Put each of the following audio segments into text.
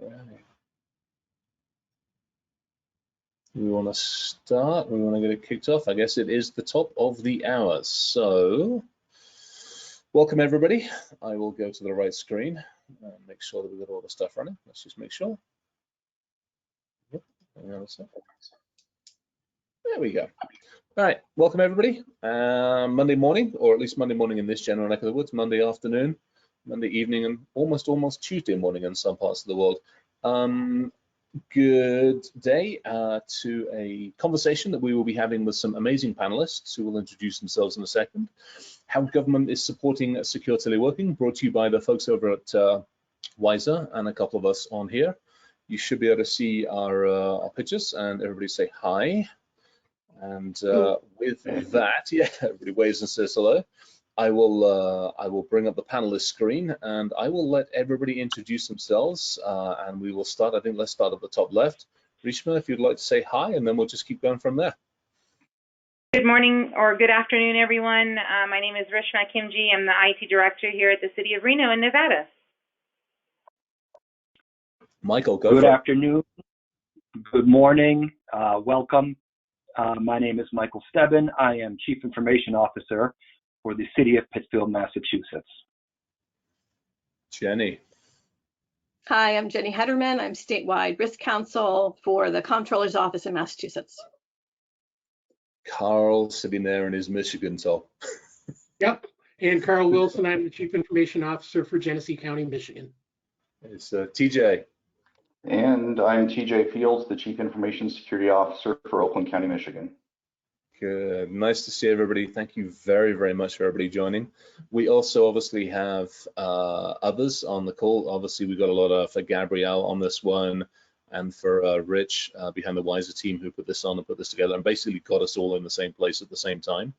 Right. We want to start. We want to get it kicked off. I guess it is the top of the hour. So, welcome everybody. I will go to the right screen and make sure that we've got all the stuff running. Let's just make sure. Yep. There we go. All right, welcome everybody. Monday morning, or at least Monday morning in this general neck of the woods, Monday afternoon, Monday evening, and almost Tuesday morning in some parts of the world. Good day to a conversation that we will be having with some amazing panelists who will introduce themselves in a second. How government is supporting secure teleworking, brought to you by the folks over at Wiser and a couple of us on here. You should be able to see our pictures, and everybody say hi. And with that, yeah, everybody waves and says hello. I will bring up the panelist screen and I will let everybody introduce themselves and we will start. I think let's start at the top left. Rishma, if you'd like to say hi, and then we'll just keep going from there. Good morning or good afternoon, everyone. My name is Rishma Kimji. I'm the IT director here at the City of Reno in Nevada. Michael, go Good for it. afternoon. Good morning. Welcome. My name is Michael Stebbin. I am Chief Information Officer for the City of Pittsfield, Massachusetts. Jenny. Hi, I'm Jenny Hederman. I'm statewide risk counsel for the Comptroller's Office in Massachusetts. Carl sitting there in his Michigan top. Yep, and Carl Wilson. I'm the Chief Information Officer for Genesee County, Michigan. It's TJ. And I'm TJ Fields, the Chief Information Security Officer for Oakland County, Michigan. Good. Nice to see everybody. Thank you very, very much for everybody joining. We also obviously have others on the call. Obviously, we've got a lot of for Gabrielle on this one and for Rich behind the Wiser team who put this on and put this together and basically got us all in the same place at the same time.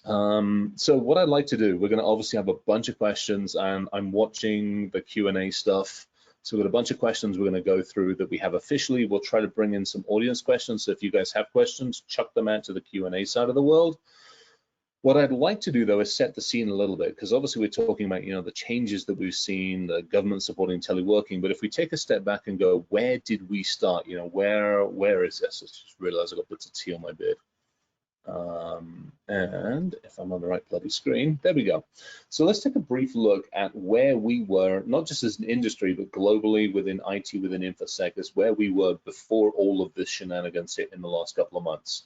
So what I'd like to do, we're going to obviously have a bunch of questions and I'm watching the Q&A stuff. So we've got a bunch of questions we're going to go through that we have officially. We'll try to bring in some audience questions. So if you guys have questions, chuck them out to the Q&A side of the world. What I'd like to do though is set the scene a little bit, because obviously we're talking about, the changes that we've seen, the government supporting teleworking. But if we take a step back and go, where did we start? Where is this? I just realized I got bits of tea on my beard. And if I'm on the right bloody screen, there we go. So let's take a brief look at where we were, not just as an industry, but globally within IT, within InfoSec, as where we were before all of this shenanigans hit in the last couple of months.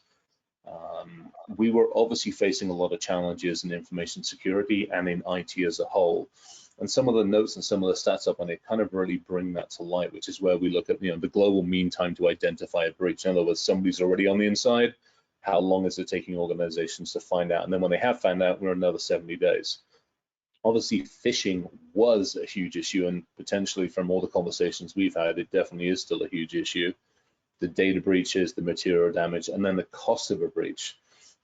We were obviously facing a lot of challenges in information security and in IT as a whole. And some of the notes and some of the stats up on it kind of really bring that to light, which is where we look at, the global mean time to identify a breach. In other words, somebody's already on the inside. How long is it taking organizations to find out? And then when they have found out, we're another 70 days. Obviously, phishing was a huge issue, and potentially from all the conversations we've had, it definitely is still a huge issue. The data breaches, the material damage, and then the cost of a breach.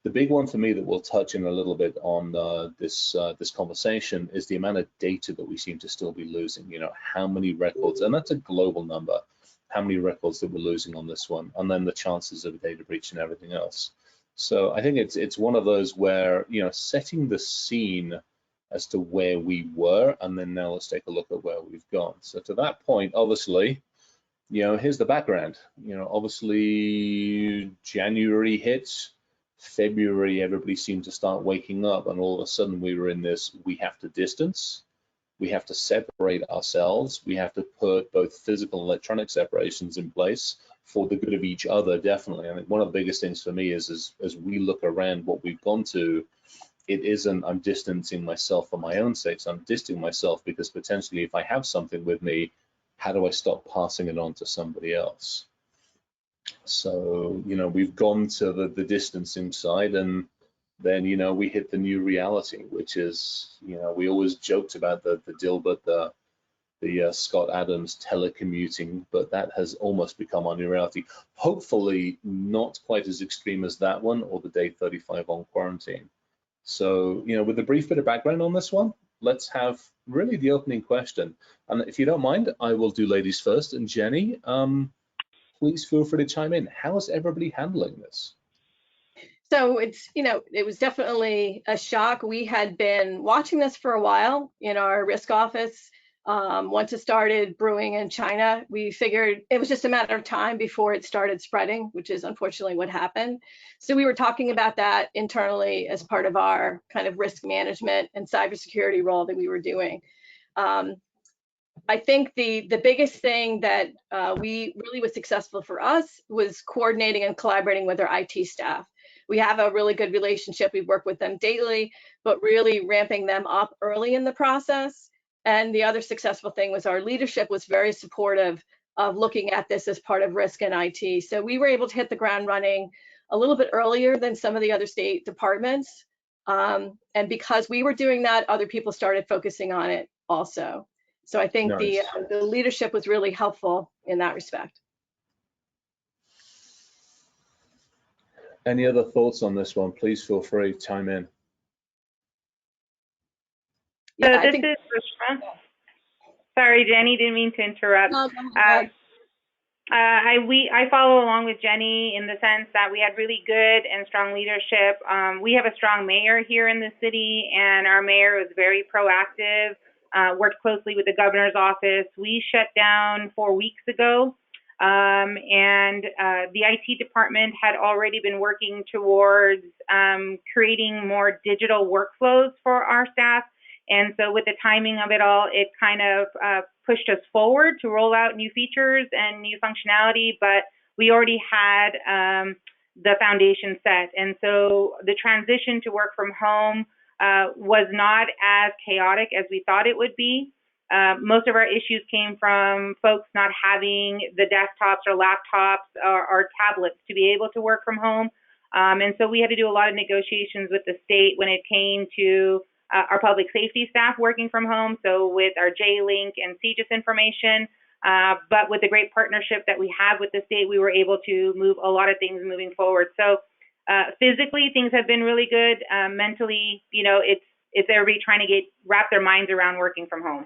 The big one for me that we'll touch in a little bit on this conversation is the amount of data that we seem to still be losing. How many records, and that's a global number. How many records that we're losing on this one, and then the chances of a data breach and everything else. So I think it's one of those where, setting the scene as to where we were, and then now let's take a look at where we've gone. So to that point, obviously, here's the background. Obviously January hits, February, everybody seemed to start waking up, and all of a sudden we were in this, we have to distance. We have to separate ourselves. We have to put both physical and electronic separations in place for the good of each other, definitely. I think one of the biggest things for me is as we look around what we've gone to, it isn't I'm distancing myself for my own sake. So I'm distancing myself because potentially if I have something with me, how do I stop passing it on to somebody else? So, we've gone to the distancing side, and then we hit the new reality, which is we always joked about the Dilbert, the Scott Adams telecommuting, but that has almost become our new reality. Hopefully not quite as extreme as that one or the day 35 on quarantine. So with a brief bit of background on this one, let's have really the opening question. And if you don't mind, I will do ladies first. And Jenny, please feel free to chime in. How is everybody handling this? So it's, it was definitely a shock. We had been watching this for a while in our risk office. Once it started brewing in China, we figured it was just a matter of time before it started spreading, which is unfortunately what happened. So we were talking about that internally as part of our kind of risk management and cybersecurity role that we were doing. I think the biggest thing that we really was successful for us was coordinating and collaborating with our IT staff. We have a really good relationship. We work with them daily, but really ramping them up early in the process. And the other successful thing was our leadership was very supportive of looking at this as part of risk and IT. So we were able to hit the ground running a little bit earlier than some of the other state departments. And because we were doing that, other people started focusing on it also. So I think Nice. the leadership was really helpful in that respect. Any other thoughts on this one? Please feel free to chime in. So Yeah, this is Rishma. Sorry, Jenny, didn't mean to interrupt. No, go ahead. I follow along with Jenny in the sense that we had really good and strong leadership. We have a strong mayor here in the city, and our mayor was very proactive, worked closely with the governor's office. We shut down 4 weeks ago, and the IT department had already been working towards creating more digital workflows for our staff. And so with the timing of it all, it kind of pushed us forward to roll out new features and new functionality, but we already had the foundation set. And so the transition to work from home was not as chaotic as we thought it would be. Most of our issues came from folks not having the desktops or laptops or tablets to be able to work from home. And so we had to do a lot of negotiations with the state when it came to our public safety staff working from home, so with our J-Link and CJIS information, but with the great partnership that we have with the state, we were able to move a lot of things moving forward. So physically, things have been really good. Mentally, you know, it's everybody trying to wrap their minds around working from home.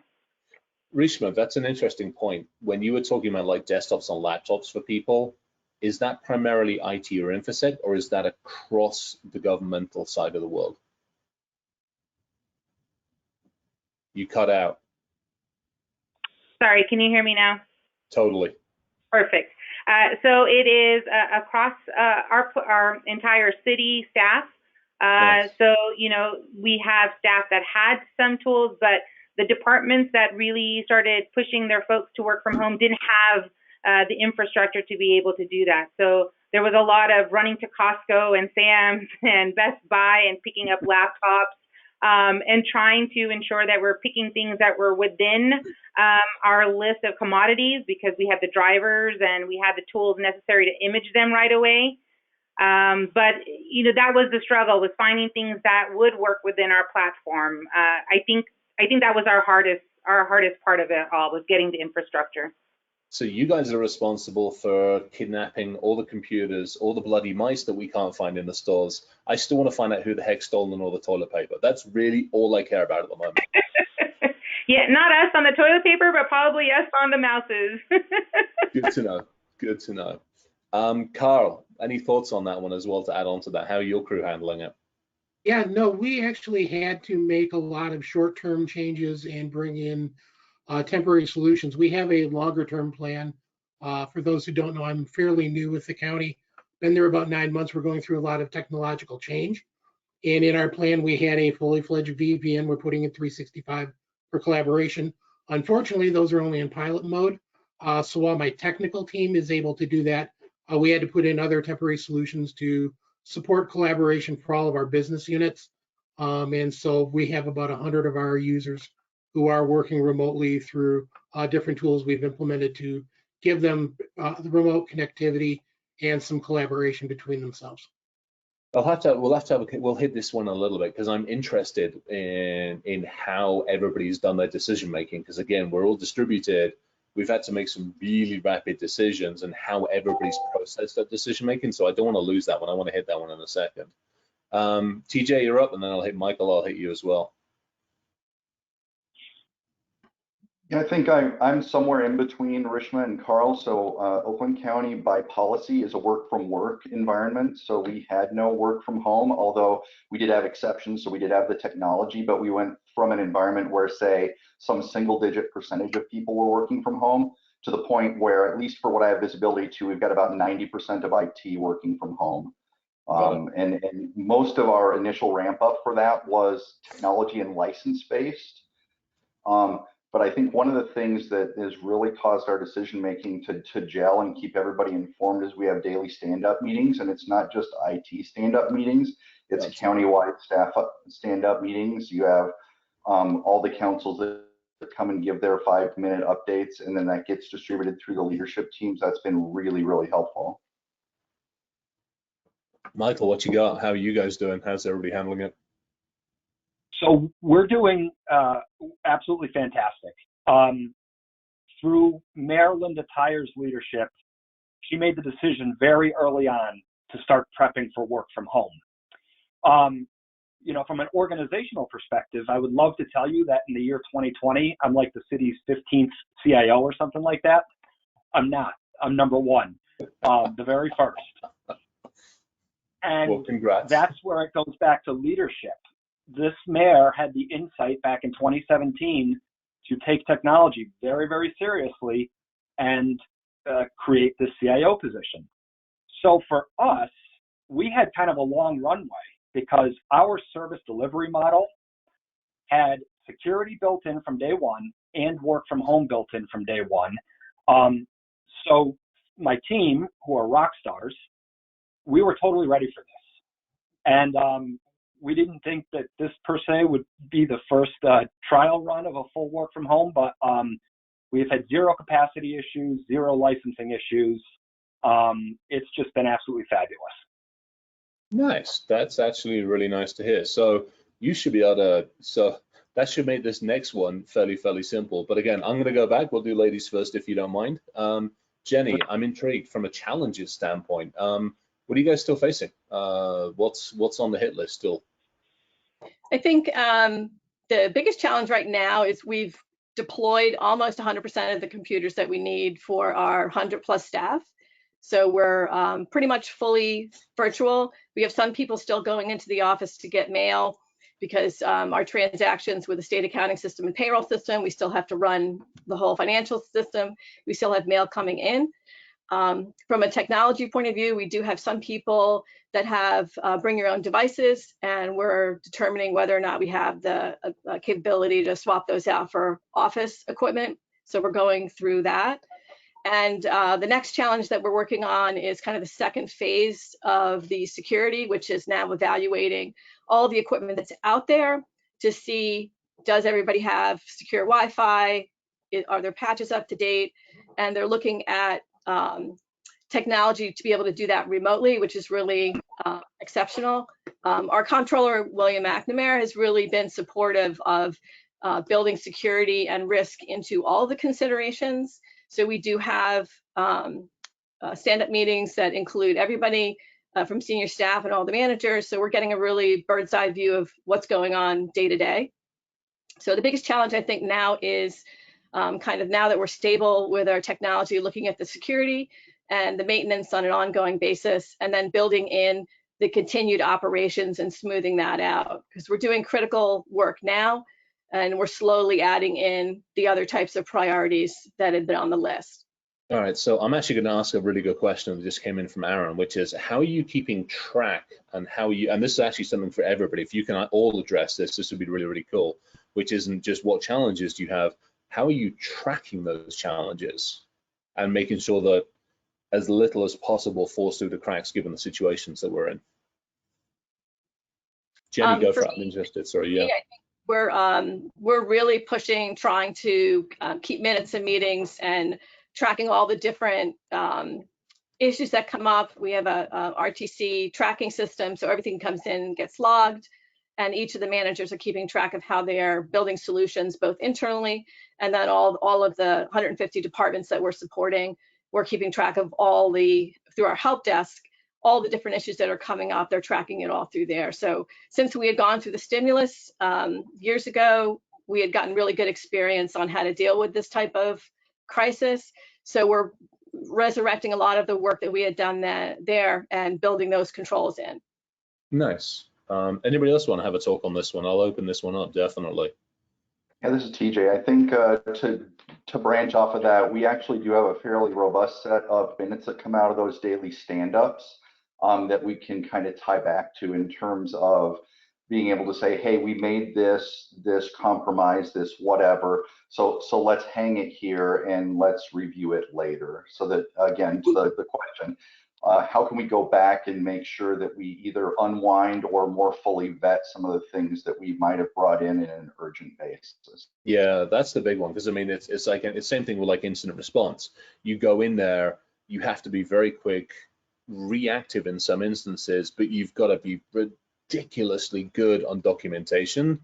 Rishma, that's an interesting point. When you were talking about like desktops and laptops for people, is that primarily IT or InfoSec, or is that across the governmental side of the world? You cut out. Sorry, can you hear me now? Totally. Perfect. So it is across our entire city staff. Nice. So, you know, we have staff that had some tools, but the departments that really started pushing their folks to work from home didn't have the infrastructure to be able to do that. So there was a lot of running to Costco and Sam's and Best Buy and picking up laptops. And trying to ensure that we're picking things that were within our list of commodities, because we have the drivers and we have the tools necessary to image them right away. But you know, that was the struggle, was finding things that would work within our platform. I think that was our hardest part of it all, was getting the infrastructure. So you guys are responsible for kidnapping all the computers, all the bloody mice that we can't find in the stores. I still want to find out who the heck's stolen all the toilet paper. That's really all I care about at the moment. Yeah, not us on the toilet paper, but probably us on the mouses. Good to know. Good to know. Carl, any thoughts on that one as well to add on to that? How are your crew handling it? Yeah, no, we actually had to make a lot of short-term changes and bring in temporary solutions. We have a longer-term plan. For those who don't know, I'm fairly new with the county. Been there about 9 months. We're going through a lot of technological change. And in our plan, we had a fully fledged VPN. We're putting in 365 for collaboration. Unfortunately, those are only in pilot mode. So while my technical team is able to do that, we had to put in other temporary solutions to support collaboration for all of our business units. And so we have about 100 of our users who are working remotely through different tools we've implemented to give them the remote connectivity and some collaboration between themselves. We'll hit this one a little bit, because I'm interested in how everybody's done their decision making, because again, we're all distributed. We've had to make some really rapid decisions, and how everybody's processed that decision making. So I don't want to lose that one. I want to hit that one in a second. TJ, you're up, and then I'll hit Michael. I'll hit you as well. Yeah, I think I'm somewhere in between Rishma and Carl. So Oakland County by policy is a work from work environment. So we had no work from home, although we did have exceptions. So we did have the technology, but we went from an environment where, say, some single digit percentage of people were working from home to the point where, at least for what I have visibility to, we've got about 90% of IT working from home. And most of our initial ramp up for that was technology and license based. But I think one of the things that has really caused our decision making to gel and keep everybody informed is we have daily stand-up meetings, and it's not just IT stand-up meetings, it's countywide staff stand-up meetings. You have all the councils that come and give their 5-minute updates, and then that gets distributed through the leadership teams. That's been really, really helpful. Michael, what you got? How are you guys doing? How's everybody handling it? So we're doing absolutely fantastic. Through Mayor Linda Tyer's leadership, she made the decision very early on to start prepping for work from home. You know, from an organizational perspective, I would love to tell you that in the year 2020, I'm like the city's 15th CIO or something like that. I'm not. I'm number one, the very first. And well, congrats. That's where it goes back to leadership. This mayor had the insight back in 2017 to take technology very, very seriously and create this CIO position. So for us, we had kind of a long runway because our service delivery model had security built in from day one and work from home built in from day one. So my team, who are rock stars, we were totally ready for this. And we didn't think that this per se would be the first trial run of a full work from home, but we've had zero capacity issues, zero licensing issues. It's just been absolutely fabulous. Nice. That's actually really nice to hear. So you should be able to, so that should make this next one fairly simple. But again, I'm going to go back. We'll do ladies first, if you don't mind. Jenny, I'm intrigued from a challenges standpoint. What are you guys still facing? What's on the hit list still? I think the biggest challenge right now is we've deployed almost 100% of the computers that we need for our 100+ staff. So we're pretty much fully virtual. We have some people still going into the office to get mail because our transactions with the state accounting system and payroll system, we still have to run the whole financial system. We still have mail coming in. From a technology point of view, we do have some people that have bring your own devices, and we're determining whether or not we have the capability to swap those out for office equipment. So we're going through that. And the next challenge that we're working on is kind of the second phase of the security, which is now evaluating all the equipment that's out there to see, does everybody have secure Wi-Fi? Are their patches up to date? And they're looking at technology to be able to do that remotely, which is really exceptional. Our comptroller, William McNamara, has really been supportive of building security and risk into all the considerations. So we do have stand-up meetings that include everybody from senior staff and all the managers. So we're getting a really bird's eye view of what's going on day to day. So the biggest challenge I think now is kind of now that we're stable with our technology, looking at the security and the maintenance on an ongoing basis, and then building in the continued operations and smoothing that out, because we're doing critical work now and we're slowly adding in the other types of priorities that had been on the list. All right, so I'm actually going to ask a really good question that just came in from Aaron, which is how are you keeping track and how you, and this is actually something for everybody, if you can all address this, this would be really cool, which isn't just what challenges do you have, how are you tracking those challenges and making sure that as little as possible falls through the cracks given the situations that we're in? Jenny, go for it. I'm interested. Sorry, yeah. We're really pushing, trying to keep minutes of meetings and tracking all the different issues that come up. We have a RTC tracking system, so everything comes in, gets logged, and each of the managers are keeping track of how they are building solutions, both internally and then all of the 150 departments that we're supporting. We're keeping track of all the, through our help desk, all the different issues that are coming up. They're tracking it all through there. So since we had gone through the stimulus years ago, we had gotten really good experience on how to deal with this type of crisis. So we're resurrecting a lot of the work that we had done there and building those controls in. Nice. Anybody else want to have a talk on this one? I'll open this one up, definitely. Yeah, this is TJ. I think to branch off of that, we actually do have a fairly robust set of minutes that come out of those daily stand-ups that we can kind of tie back to in terms of being able to say, hey, we made this compromise, this whatever. So let's hang it here and let's review it later. So that, again, to the question, how can we go back and make sure that we either unwind or more fully vet some of the things that we might have brought in an urgent basis? Yeah, that's the big one, because I mean, it's like it's the same thing with like incident response. You go in there, you have to be very quick, reactive in some instances, but you've got to be ridiculously good on documentation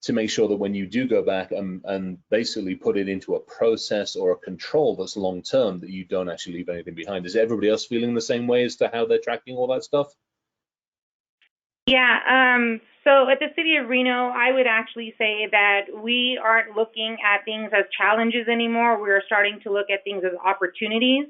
to make sure that when you do go back and basically put it into a process or a control that's long term, that you don't actually leave anything behind. Is everybody else feeling the same way as to how they're tracking all that stuff? Yeah, so at the City of Reno, I would actually say that we aren't looking at things as challenges anymore. We're starting to look at things as opportunities.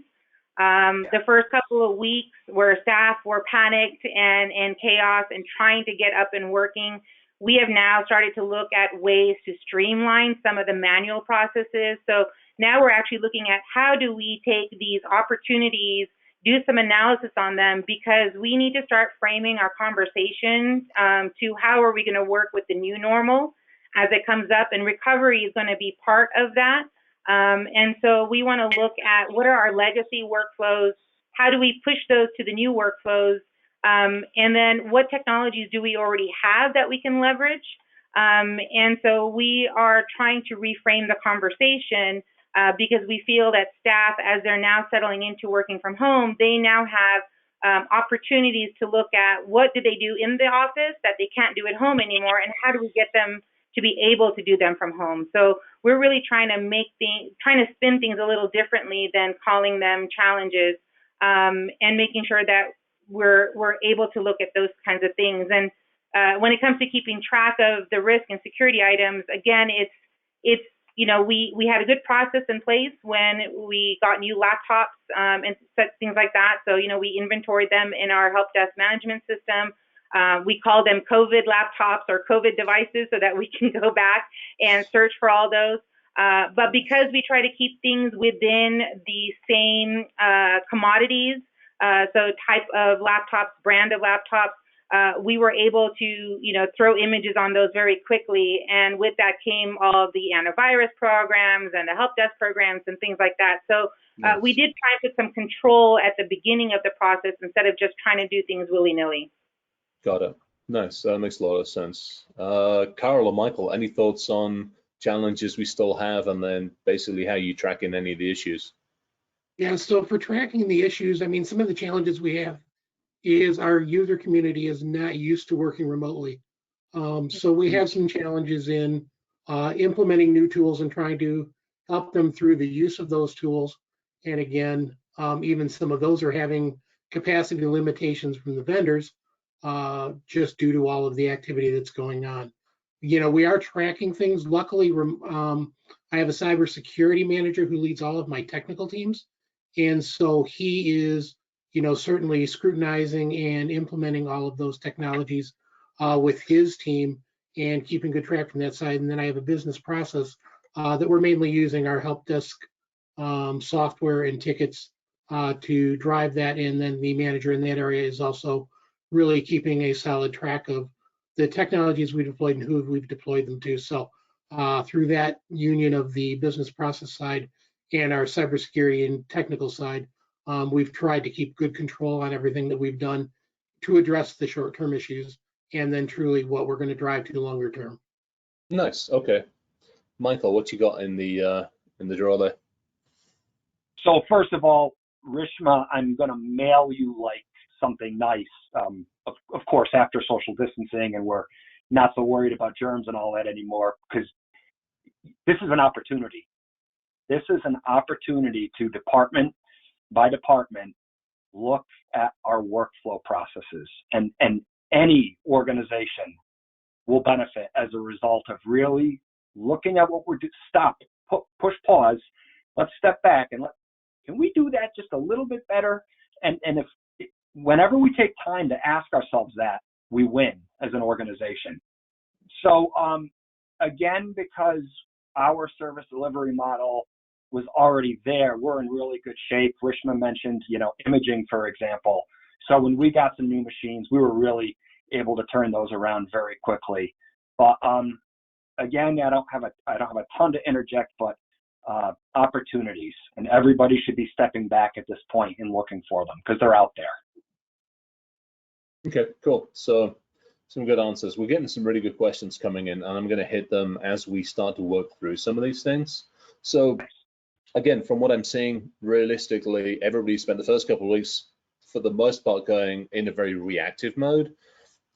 The first couple of weeks where staff were panicked and chaos and trying to get up and working, we have now started to look at ways to streamline some of the manual processes. So now we're actually looking at how do we take these opportunities, do some analysis on them, because we need to start framing our conversations to how are we going to work with the new normal as it comes up, and recovery is going to be part of that. And so we want to look at what are our legacy workflows, how do we push those to the new workflows, and then what technologies do we already have that we can leverage. And so we are trying to reframe the conversation because we feel that staff, as they're now settling into working from home, they now have opportunities to look at what do they do in the office that they can't do at home anymore, and how do we get them to be able to do them from home. So we're really trying to spin things a little differently than calling them challenges, and making sure that we're able to look at those kinds of things. And when it comes to keeping track of the risk and security items, again, it's we had a good process in place when we got new laptops and such things like that. So we inventoried them in our help desk management system. We call them COVID laptops or COVID devices so that we can go back and search for all those. But because we try to keep things within the same commodities, so type of laptops, brand of laptops, we were able to, throw images on those very quickly. And with that came all of the antivirus programs and the help desk programs and things like that. So we did try to put some control at the beginning of the process instead of just trying to do things willy-nilly. Got it. Nice. That makes a lot of sense. Carol or Michael, any thoughts on challenges we still have, and then basically how you track in any of the issues? Yeah, so for tracking the issues, I mean, some of the challenges we have is our user community is not used to working remotely. So we have some challenges in implementing new tools and trying to help them through the use of those tools. And again, even some of those are having capacity limitations from the vendors just due to all of the activity that's going on. We are tracking things. Luckily, I have a cybersecurity manager who leads all of my technical teams. And so he is, certainly scrutinizing and implementing all of those technologies with his team and keeping good track from that side. And then I have a business process that we're mainly using our help desk software and tickets to drive that. And then the manager in that area is also really keeping a solid track of the technologies we deployed and who we've deployed them to. So through that union of the business process side and our cybersecurity and technical side, we've tried to keep good control on everything that we've done to address the short-term issues and then truly what we're going to drive to longer term. Nice. Okay. Michael, what you got in the drawer there? So first of all, Rishma, I'm going to mail you like something nice. Of course, after social distancing, and we're not so worried about germs and all that anymore, because this is an opportunity. This is an opportunity to department by department look at our workflow processes, and any organization will benefit as a result of really looking at what we're doing, stop, push pause, let's step back and can we do that just a little bit better? And whenever we take time to ask ourselves that, we win as an organization. So again, because our service delivery model was already there, we're in really good shape. Rishma mentioned, imaging, for example. So when we got some new machines, we were really able to turn those around very quickly. But again, I don't have a ton to interject, but opportunities, and everybody should be stepping back at this point and looking for them because they're out there. Okay, cool. So some good answers. We're getting some really good questions coming in, and I'm going to hit them as we start to work through some of these things. So again, from what I'm seeing, realistically, everybody spent the first couple of weeks, for the most part, going in a very reactive mode.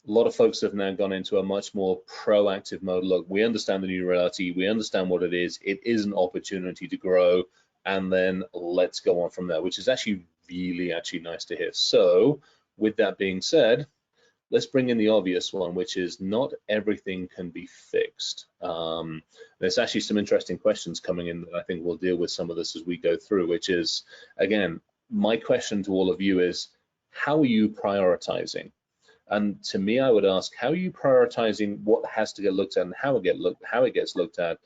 A lot of folks have now gone into a much more proactive mode. Look, we understand the new reality. We understand what it is. It is an opportunity to grow, and then let's go on from there, which is actually really nice to hear. So with that being said, let's bring in the obvious one, which is not everything can be fixed. There's actually some interesting questions coming in that I think we'll deal with some of this as we go through, which is, again, my question to all of you is, how are you prioritizing? And to me, I would ask, how are you prioritizing what has to get looked at and how it gets looked at,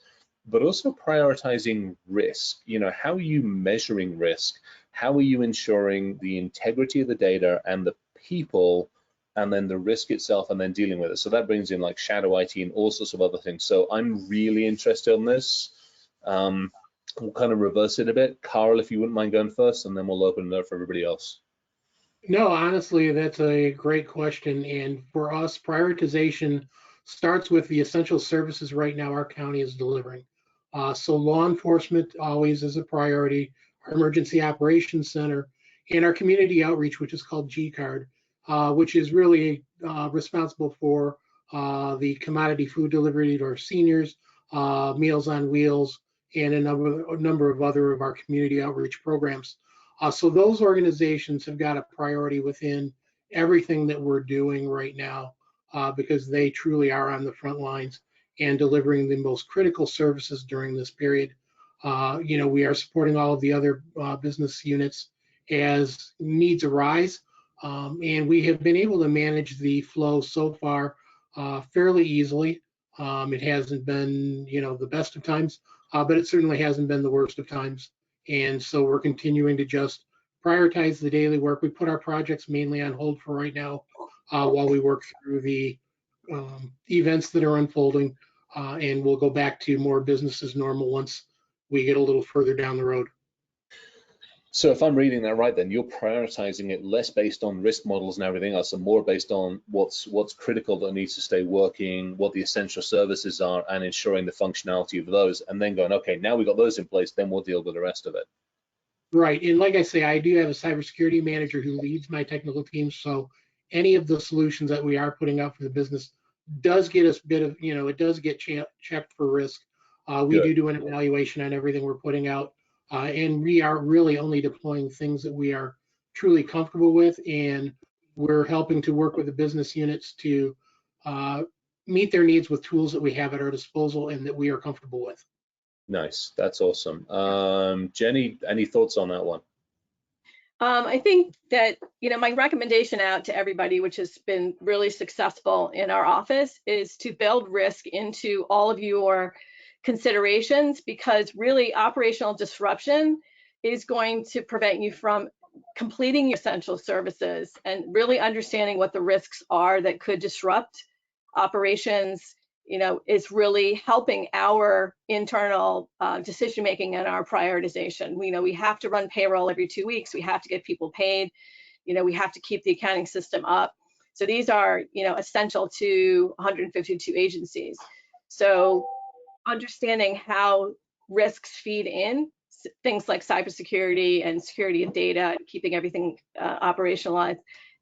but also prioritizing risk? How are you measuring risk? How are you ensuring the integrity of the data and the people, and then the risk itself, and then dealing with it? So that brings in like shadow IT and all sorts of other things. So I'm really interested in this. We'll kind of reverse it a bit. Carl, if you wouldn't mind going first, and then we'll open it up for everybody else. No, honestly, that's a great question. And for us, prioritization starts with the essential services right now our county is delivering. So law enforcement always is a priority, our emergency operations center, and our community outreach, which is called G-Card, which is really responsible for the commodity food delivery to our seniors, Meals on Wheels, and a number of other of our community outreach programs. So those organizations have got a priority within everything that we're doing right now because they truly are on the front lines and delivering the most critical services during this period. We are supporting all of the other business units as needs arise, and we have been able to manage the flow so far fairly easily. It hasn't been, the best of times, but it certainly hasn't been the worst of times. And so we're continuing to just prioritize the daily work. We put our projects mainly on hold for right now while we work through the events that are unfolding, and we'll go back to more business as normal once we get a little further down the road. So if I'm reading that right, then you're prioritizing it less based on risk models and everything else, and more based on what's critical that needs to stay working, what the essential services are, and ensuring the functionality of those, and then going, okay, now we've got those in place, then we'll deal with the rest of it. Right, and like I say, I do have a cybersecurity manager who leads my technical team, so any of the solutions that we are putting out for the business does get us it does get checked for risk. We do an evaluation on everything we're putting out. And we are really only deploying things that we are truly comfortable with, and we're helping to work with the business units to meet their needs with tools that we have at our disposal and that we are comfortable with. Nice, that's awesome. Jenny, any thoughts on that one? I think that, my recommendation out to everybody, which has been really successful in our office, is to build risk into all of your considerations, because really operational disruption is going to prevent you from completing your essential services, and really understanding what the risks are that could disrupt operations, is really helping our internal decision making and our prioritization. We have to run payroll every 2 weeks. We have to get people paid. We have to keep the accounting system up. So these are, essential to 152 agencies. So understanding how risks feed in, things like cybersecurity and security of data, keeping everything operationalized,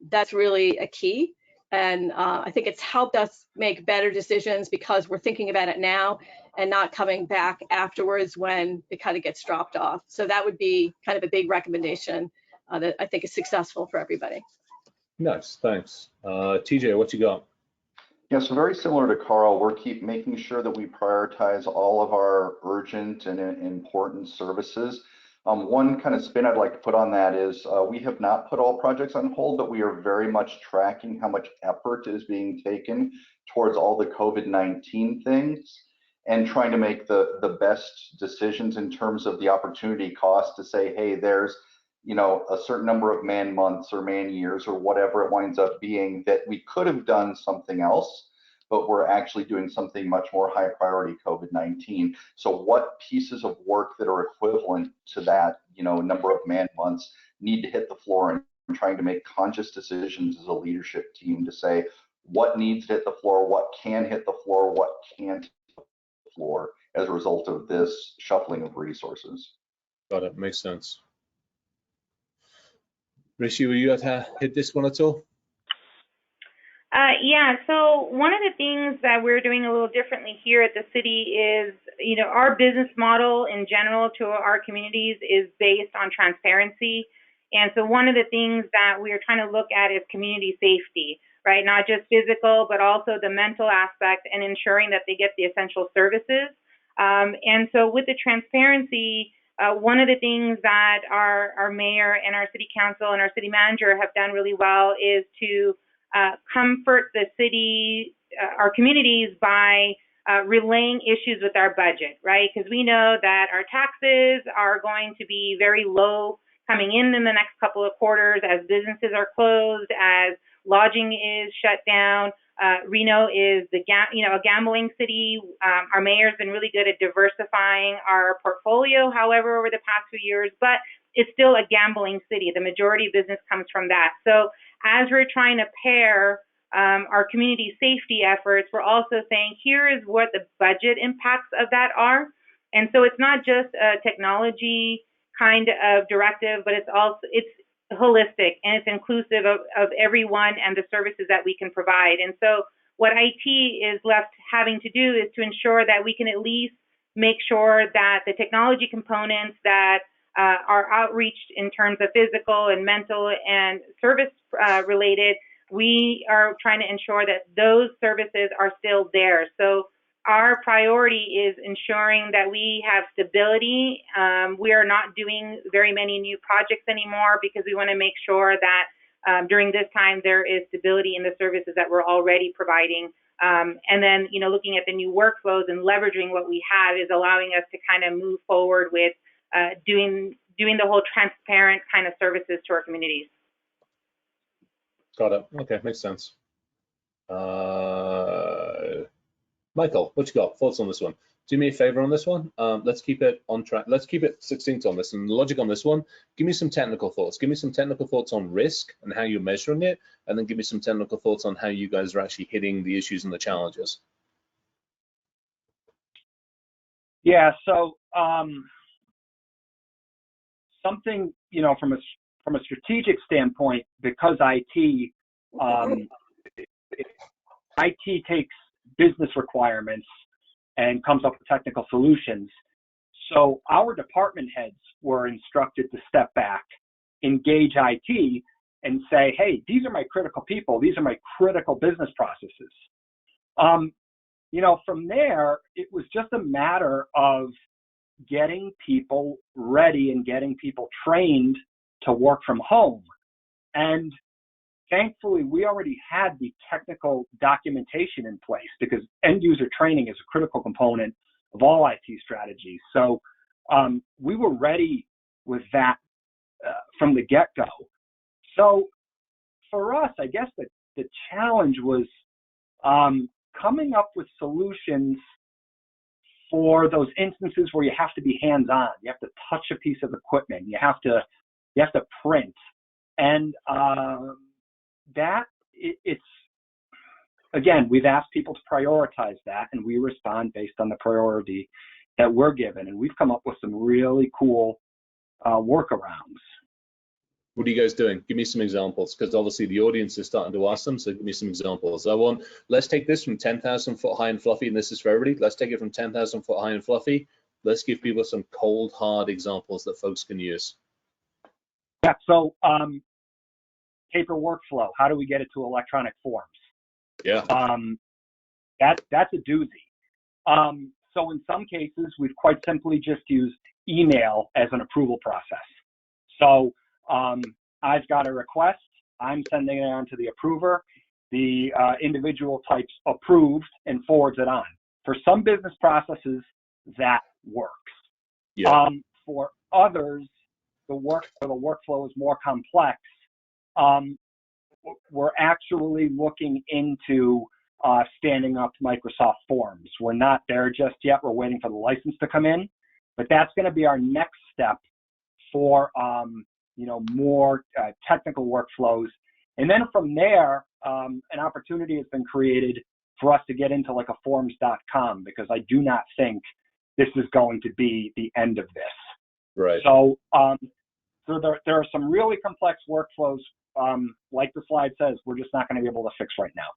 that's really a key. And I think it's helped us make better decisions because we're thinking about it now and not coming back afterwards when it kind of gets dropped off. So that would be kind of a big recommendation that I think is successful for everybody. Nice, thanks. TJ, what you got? Yeah, so very similar to Carl, we're keep making sure that we prioritize all of our urgent and important services. One kind of spin I'd like to put on that is we have not put all projects on hold, but we are very much tracking how much effort is being taken towards all the COVID-19 things and trying to make the best decisions in terms of the opportunity cost to say, hey, there's a certain number of man months or man years or whatever it winds up being that we could have done something else, but we're actually doing something much more high priority COVID-19. So what pieces of work that are equivalent to that, number of man months need to hit the floor, and trying to make conscious decisions as a leadership team to say what needs to hit the floor, what can hit the floor, what can't hit the floor as a result of this shuffling of resources. Got it. Makes sense. Rishi, will you hit this one at all? Yeah, so one of the things that we're doing a little differently here at the city is, our business model in general to our communities is based on transparency. And so one of the things that we're trying to look at is community safety, right? Not just physical, but also the mental aspect and ensuring that they get the essential services. And so with the transparency, one of the things that our mayor and our city council and our city manager have done really well is to comfort the city, our communities by relaying issues with our budget, right? Because we know that our taxes are going to be very low coming in the next couple of quarters as businesses are closed, as lodging is shut down. Reno is a gambling city. Our mayor's been really good at diversifying our portfolio, however, over the past few years, but it's still a gambling city. The majority of business comes from that. So as we're trying to pair our community safety efforts, we're also saying here is what the budget impacts of that are. And so it's not just a technology kind of directive, but it's holistic and it's inclusive of everyone and the services that we can provide. And so what IT is left having to do is to ensure that we can at least make sure that the technology components that are outreached in terms of physical and mental and service related, we are trying to ensure that those services are still there. So our priority is ensuring that we have stability. We are not doing very many new projects anymore because we want to make sure that during this time there is stability in the services that we're already providing. And then, looking at the new workflows and leveraging what we have is allowing us to kind of move forward with doing the whole transparent kind of services to our communities. Got it. Okay, makes sense. Michael, what you got? Thoughts on this one? Do me a favor on this one. Let's keep it on track. Let's keep it succinct on this and logic on this one. Give me some technical thoughts. Give me some technical thoughts on risk and how you're measuring it, and then give me some technical thoughts on how you guys are actually hitting the issues and the challenges. Yeah. So something from a strategic standpoint, because IT takes business requirements and comes up with technical solutions. So our department heads were instructed to step back, engage IT, and say, hey, these are my critical people. These are my critical business processes. From there, it was just a matter of getting people ready and getting people trained to work from home. And thankfully, we already had the technical documentation in place because end user training is a critical component of all IT strategies. So we were ready with that from the get-go. So for us, I guess the challenge was coming up with solutions for those instances where you have to be hands-on. You have to touch a piece of equipment. You have to print. And it's again, we've asked people to prioritize that, and we respond based on the priority that we're given. And we've come up with some really cool workarounds. What are you guys doing? Give me some examples, because obviously the audience is starting to ask them. So give me some examples. Let's take this from 10,000 foot high and fluffy, and this is for everybody. Let's take it from 10,000 foot high and fluffy. Let's give people some cold, hard examples that folks can use. Yeah. So paper workflow. How do we get it to electronic forms? Yeah. That's a doozy. So in some cases, we've quite simply just used email as an approval process. So I've got a request, I'm sending it on to the approver. The individual types approved and forwards it on. For some business processes, that works. Yeah. For others, the workflow is more complex. We're actually looking into standing up Microsoft Forms. We're not there just yet. We're waiting for the license to come in, but that's going to be our next step for more technical workflows. And then from there, an opportunity has been created for us to get into like a forms.com, because I do not think this is going to be the end of this. Right. So, there are some really complex workflows, like the slide says, we're just not going to be able to fix right now.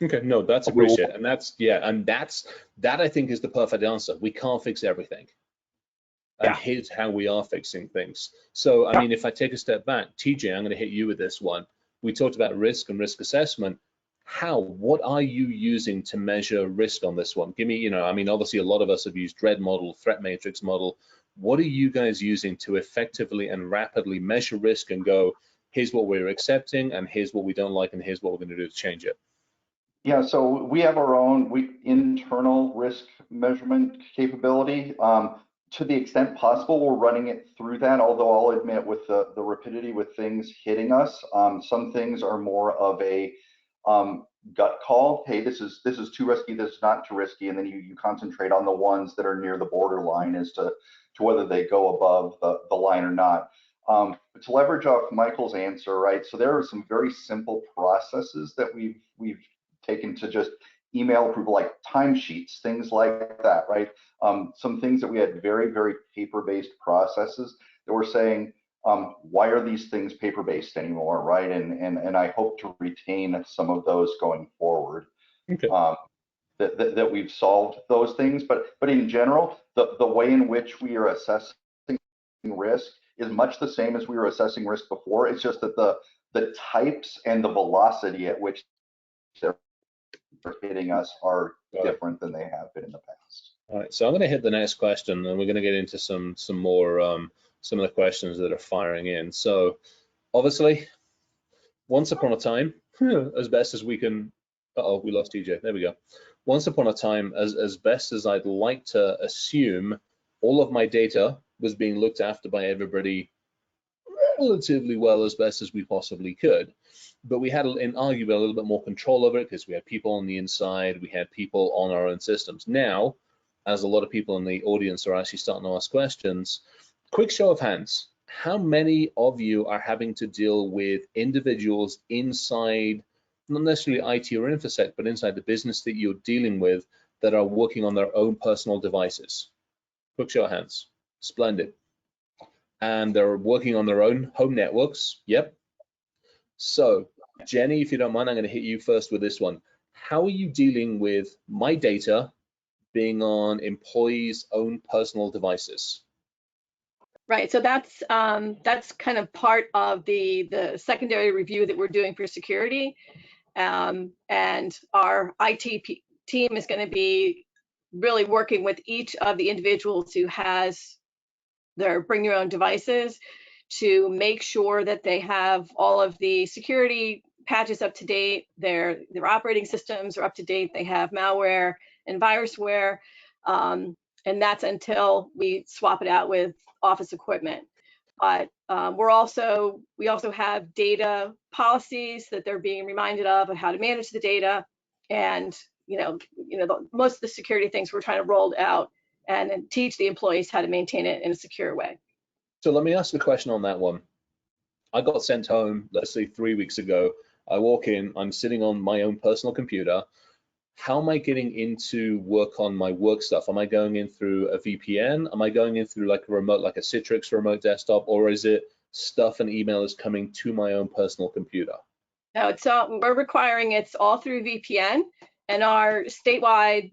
Okay, no, that's appreciated. And that I think is the perfect answer. We can't fix everything. And here's how we are fixing things. So, I mean, if I take a step back, TJ, I'm going to hit you with this one. We talked about risk and risk assessment. What are you using to measure risk on this one? Give me, I mean, obviously a lot of us have used DREAD model, threat matrix model. What are you guys using to effectively and rapidly measure risk and go, here's what we're accepting and here's what we don't like and here's what we're going to do to change it? Yeah, so we have our own internal risk measurement capability. To the extent possible, we're running it through that, although I'll admit with the rapidity with things hitting us, some things are more of a gut call. Hey, this is too risky, this is not too risky, and then you concentrate on the ones that are near the borderline as to whether they go above the line or not. But to leverage off Michael's answer, right? So there are some very simple processes that we've taken to just email approval, like timesheets, things like that, right? Some things that we had very, very paper-based processes that we're saying, why are these things paper-based anymore, right? And I hope to retain some of those going forward. Okay. That we've solved those things, but in general, the way in which we are assessing risk is much the same as we were assessing risk before. It's just that the types and the velocity at which they're hitting us are different than they have been in the past. All right, so I'm going to hit the next question, and we're going to get into some more some of the questions that are firing in. So obviously, once upon a time, as best as we can. We lost TJ. There we go. Once upon a time, as best as I'd like to assume, all of my data was being looked after by everybody relatively well, as best as we possibly could. But we had, arguably, a little bit more control over it because we had people on the inside, we had people on our own systems. Now, as a lot of people in the audience are actually starting to ask questions, quick show of hands, how many of you are having to deal with individuals inside, not necessarily IT or InfoSec, but inside the business that you're dealing with that are working on their own personal devices? Quick show of hands. Splendid. And they're working on their own home networks. Yep. So, Jenny, if you don't mind, I'm going to hit you first with this one. How are you dealing with my data being on employees' own personal devices? Right. So that's kind of part of the secondary review that we're doing for security. And our IT team is going to be really working with each of the individuals who has their bring your own devices to make sure that they have all of the security patches up to date, their operating systems are up to date, they have malware and virusware, and that's until we swap it out with office equipment. But we also have data policies that they're being reminded of how to manage the data, and most of the security things we're trying to roll out and then teach the employees how to maintain it in a secure way. So let me ask a question on that one. I got sent home, let's say 3 weeks ago. I walk in, I'm sitting on my own personal computer. How am I getting into work on my work stuff? Am I going in through a VPN? Am I going in through like a remote, like a Citrix remote desktop, or is it stuff and email is coming to my own personal computer? No, it's we're requiring it's all through VPN, and our statewide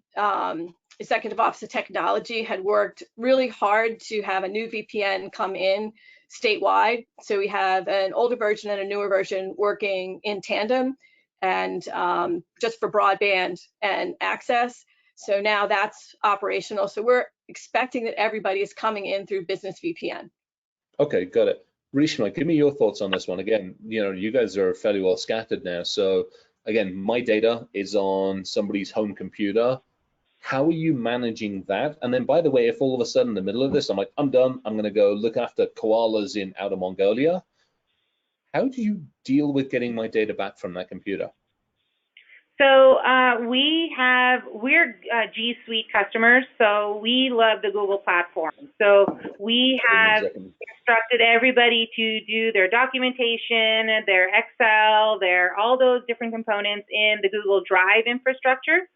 Executive Office of Technology had worked really hard to have a new VPN come in statewide. So we have an older version and a newer version working in tandem, and just for broadband and access. So now that's operational. So we're expecting that everybody is coming in through Business VPN. Okay, got it. Reshma, give me your thoughts on this one. Again, you guys are fairly well scattered now. So again, my data is on somebody's home computer. How are you managing that? And then, by the way, if all of a sudden in the middle of this, I'm like, I'm done, I'm going to go look after koalas in outer Mongolia, how do you deal with getting my data back from that computer? So we're G Suite customers, so we love the Google platform. So we have instructed everybody to do their documentation, their Excel, all those different components in the Google Drive infrastructure.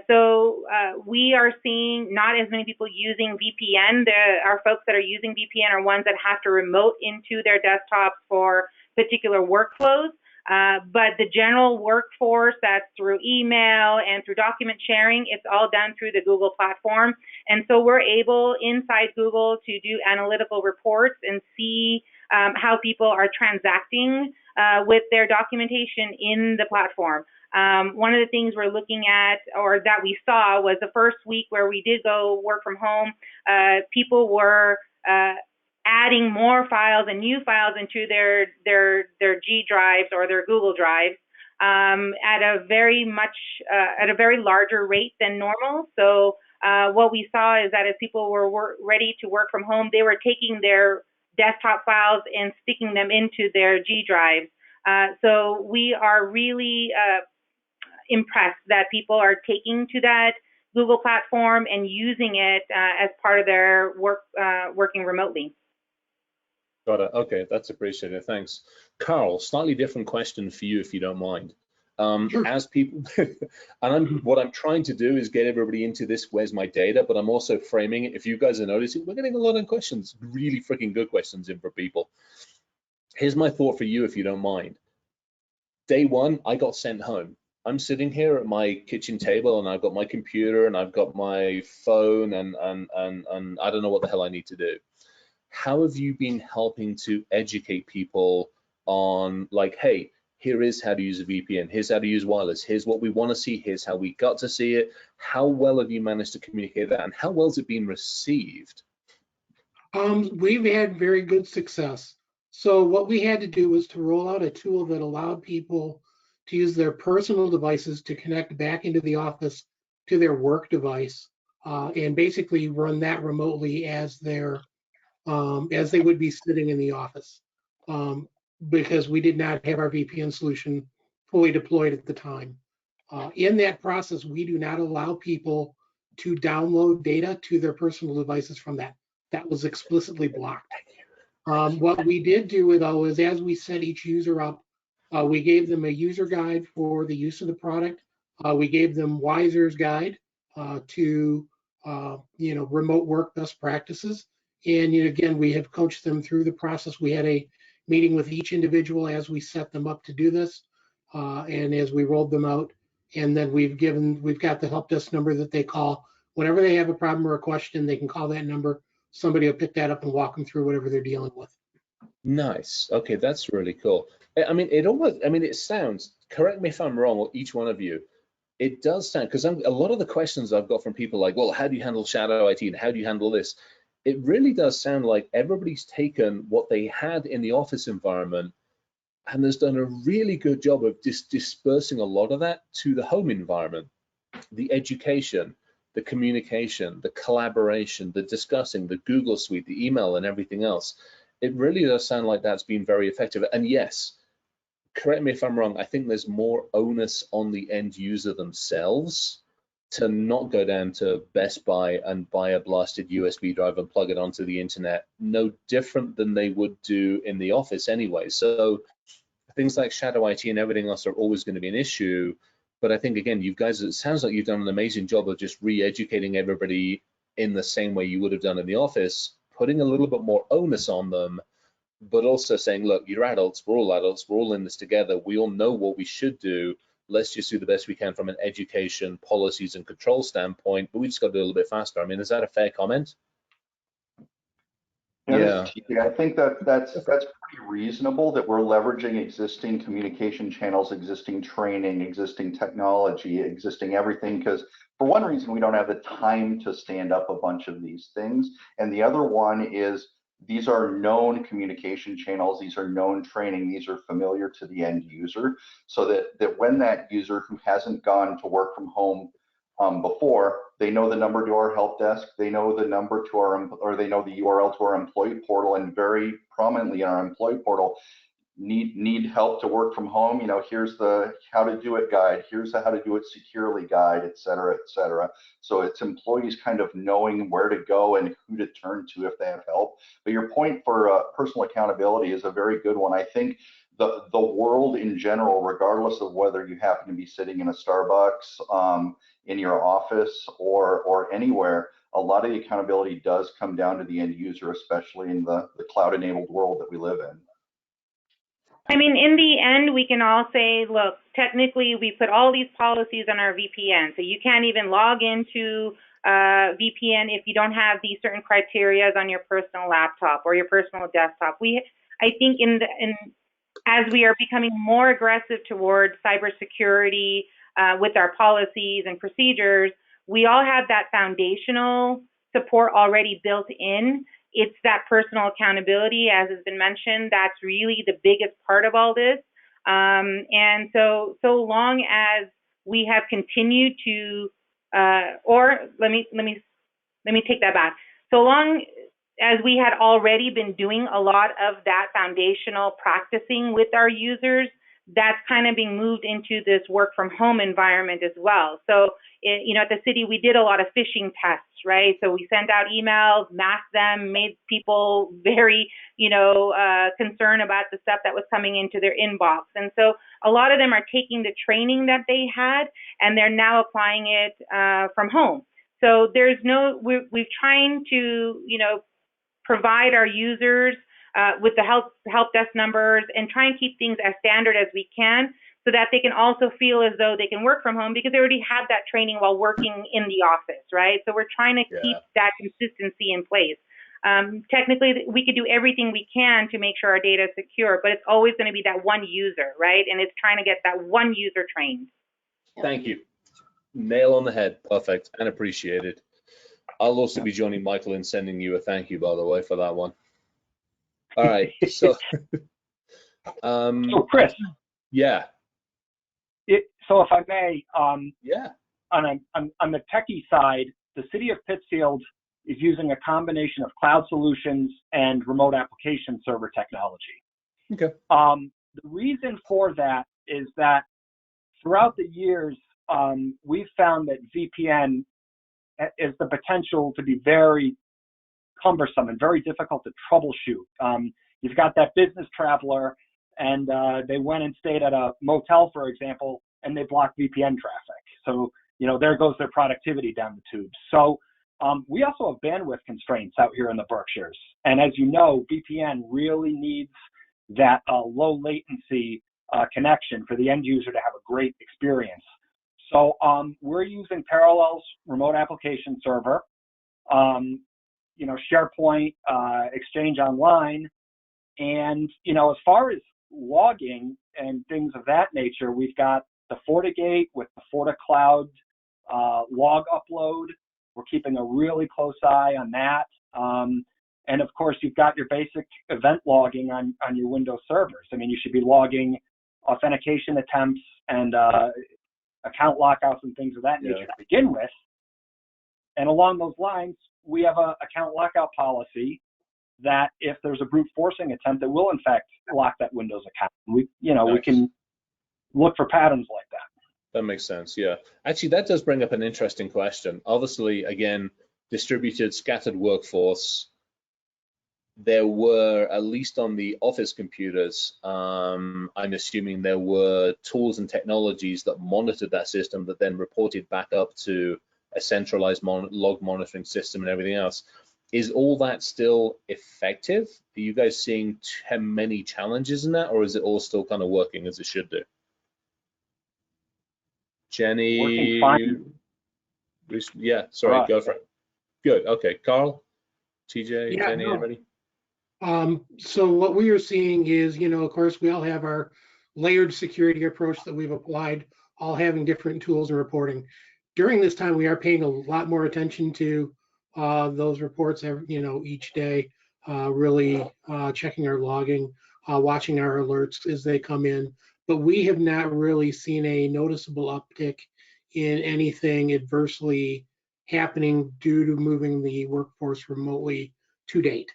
So we are seeing not as many people using VPN. Our folks that are using VPN are ones that have to remote into their desktops for particular workflows. But the general workforce, that's through email and through document sharing, it's all done through the Google platform. And so we're able inside Google to do analytical reports and see how people are transacting with their documentation in the platform. One of the things we're looking at, or that we saw, was the first week where we did go work from home, people were adding more files and new files into their G drives or their Google drives at a very larger rate than normal. So what we saw is that as people were ready to work from home, they were taking their desktop files and sticking them into their G drives. So we are really impressed that people are taking to that Google platform and using it as part of their working remotely. Got it. Okay, that's appreciated. Thanks. Carl, slightly different question for you, if you don't mind. Sure. As people, what I'm trying to do is get everybody into this, where's my data, but I'm also framing it. If you guys are noticing, we're getting a lot of questions, really freaking good questions in for people. Here's my thought for you, if you don't mind. Day one, I got sent home. I'm sitting here at my kitchen table and I've got my computer and I've got my phone and I don't know what the hell I need to do. How have you been helping to educate people on, like, hey, here is how to use a VPN, here's how to use wireless, here's what we want to see, here's how we got to see it. How well have you managed to communicate that, and how well has it been received? We've had very good success. So what we had to do was to roll out a tool that allowed people to use their personal devices to connect back into the office to their work device and basically run that remotely as they would be sitting in the office, because we did not have our VPN solution fully deployed at the time. In that process, we do not allow people to download data to their personal devices from that. That was explicitly blocked. What we did do, though, is as we set each user up, we gave them a user guide for the use of the product. We gave them Wiser's guide to remote work best practices. And again, we have coached them through the process. We had a meeting with each individual as we set them up to do this, and as we rolled them out. And then we've got the help desk number that they call whenever they have a problem or a question. They can call that number. Somebody will pick that up and walk them through whatever they're dealing with. Nice. Okay, that's really cool. I mean, it sounds, correct me if I'm wrong, or each one of you, it does sound, because a lot of the questions I've got from people like, well, how do you handle shadow IT and how do you handle this? It really does sound like everybody's taken what they had in the office environment and has done a really good job of dispersing a lot of that to the home environment. The education, the communication, the collaboration, the discussing, the Google Suite, the email and everything else. It really does sound like that's been very effective. And yes, correct me if I'm wrong, I think there's more onus on the end user themselves to not go down to Best Buy and buy a blasted USB drive and plug it onto the internet, no different than they would do in the office anyway. So things like shadow IT and everything else are always going to be an issue. But I think, again, you guys, it sounds like you've done an amazing job of just re-educating everybody in the same way you would have done in the office, putting a little bit more onus on them, but also saying, look, you're adults, we're all in this together, we all know what we should do. Let's just do the best we can from an education, policies, and control standpoint, but we just got to do a little bit faster. I mean, is that a fair comment? Yeah. I think that's pretty reasonable that we're leveraging existing communication channels, existing training, existing technology, existing everything, because for one reason, we don't have the time to stand up a bunch of these things. And the other one is these are known communication channels, these are known training, these are familiar to the end user, so that when that user who hasn't gone to work from home before, they know the number to our help desk, they know the number to our, or they know the URL to our employee portal, and very prominently in our employee portal, need help to work from home. You know, here's the how to do it guide, here's the how to do it securely guide, et cetera, et cetera. So it's employees kind of knowing where to go and who to turn to if they have help. But your point for personal accountability is a very good one. I think the world in general, regardless of whether you happen to be sitting in a Starbucks, in your office, or anywhere, a lot of the accountability does come down to the end user, especially in the cloud-enabled world that we live in. I mean, in the end, we can all say, look, technically we put all these policies on our VPN, so you can't even log into VPN if you don't have these certain criteria on your personal laptop or your personal desktop. I think as we are becoming more aggressive towards cybersecurity with our policies and procedures, we all have that foundational support already built in. It's that personal accountability, as has been mentioned, that's really the biggest part of all this. And so long as we have continued to, or let me take that back. So long as we had already been doing a lot of that foundational practicing with our users, that's kind of being moved into this work from home environment as well. So, at the city, we did a lot of phishing tests, right? So we sent out emails, masked them, made people very, concerned about the stuff that was coming into their inbox. And so a lot of them are taking the training that they had and they're now applying it from home. So we're trying to, provide our users with the help desk numbers and try and keep things as standard as we can so that they can also feel as though they can work from home because they already have that training while working in the office, right? So we're trying to keep that consistency in place. Technically, we could do everything we can to make sure our data is secure, but it's always going to be that one user, right? And it's trying to get that one user trained. Thank you. Nail on the head. Perfect and appreciated. I'll also be joining Michael in sending you a thank you, by the way, for that one. All right. So, so Chris. Yeah. So if I may, yeah. On the techie side, the city of Pittsfield is using a combination of cloud solutions and remote application server technology. Okay. The reason for that is that throughout the years, we've found that VPN is the potential to be very cumbersome and very difficult to troubleshoot. You've got that business traveler and they went and stayed at a motel, for example, and they blocked VPN traffic. So, there goes their productivity down the tubes. So we also have bandwidth constraints out here in the Berkshires. And as you know, VPN really needs that low latency connection for the end user to have a great experience. So we're using Parallels Remote Application Server, SharePoint, Exchange Online, and as far as logging and things of that nature, we've got the FortiGate with the FortiCloud log upload. We're keeping a really close eye on that. And of course, you've got your basic event logging on your Windows servers. I mean, you should be logging authentication attempts and account lockouts and things of that nature to begin with. And along those lines, we have an account lockout policy that if there's a brute forcing attempt that will in fact lock that Windows account, we can look for patterns like that. That makes sense. Yeah. Actually, that does bring up an interesting question. Obviously, again, distributed, scattered workforce. There were, at least on the office computers, I'm assuming there were tools and technologies that monitored that system that then reported back up to a centralized log monitoring system and everything else. Is all that still effective? Are you guys seeing many challenges in that, or is it all still kind of working as it should do? Jenny? Working fine. Yeah, sorry, go for it. Good, okay. Carl, TJ, Yeah, Jenny, no. anybody? So what we are seeing is, of course, we all have our layered security approach that we've applied, all having different tools and reporting. During this time, we are paying a lot more attention to those reports, each day, really checking our logging, watching our alerts as they come in. But we have not really seen a noticeable uptick in anything adversely happening due to moving the workforce remotely to date.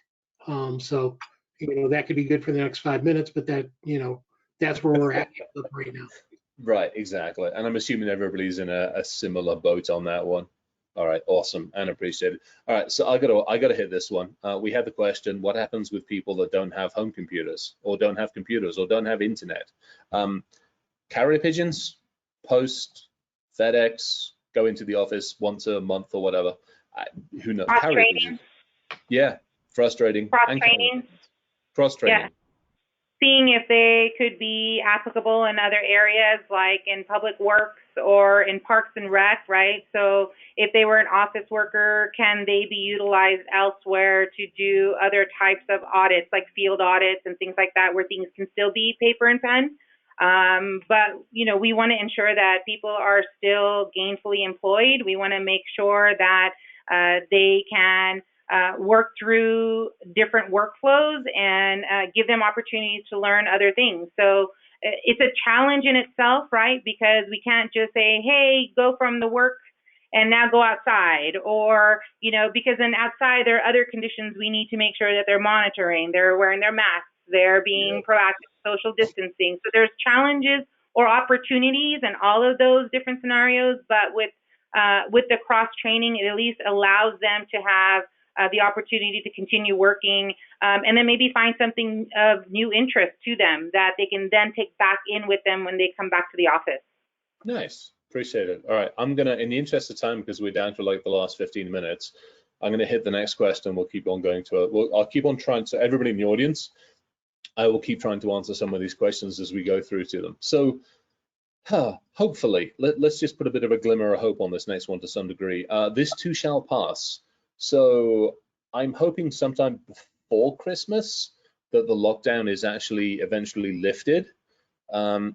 So, that could be good for the next 5 minutes, but that's where we're at right now. Right, exactly. And I'm assuming everybody's in a similar boat on that one. All right, awesome, and appreciate it. All right, so I gotta hit this one. We had the question: what happens with people that don't have home computers, or don't have computers, or don't have internet? Carrier pigeons, Post, FedEx, go into the office once a month or whatever. Who knows? Carrier pigeons. Yeah, frustrating. Cross-training. Cross-training. Yeah. Seeing if they could be applicable in other areas, like in public works or in parks and rec, right? So if they were an office worker, can they be utilized elsewhere to do other types of audits, like field audits and things like that, where things can still be paper and pen? But, we want to ensure that people are still gainfully employed. We want to make sure that they can work through different workflows and give them opportunities to learn other things. So it's a challenge in itself, right? Because we can't just say, hey, go from the work and now go outside, or, because then outside there are other conditions we need to make sure that they're monitoring, they're wearing their masks, they're being proactive, social distancing. So there's challenges or opportunities in all of those different scenarios, but with the cross training, it at least allows them to have the opportunity to continue working, and then maybe find something of new interest to them that they can then take back in with them when they come back to the office. Nice, appreciate it. All right, I'm gonna, in the interest of time, because we're down to like the last 15 minutes, I'm gonna hit the next question. We'll keep on going to it. I'll keep on trying to, everybody in the audience, I will keep trying to answer some of these questions as we go through to them. So, hopefully, let's just put a bit of a glimmer of hope on this next one to some degree. This too shall pass. So I'm hoping sometime before Christmas that the lockdown is actually eventually lifted.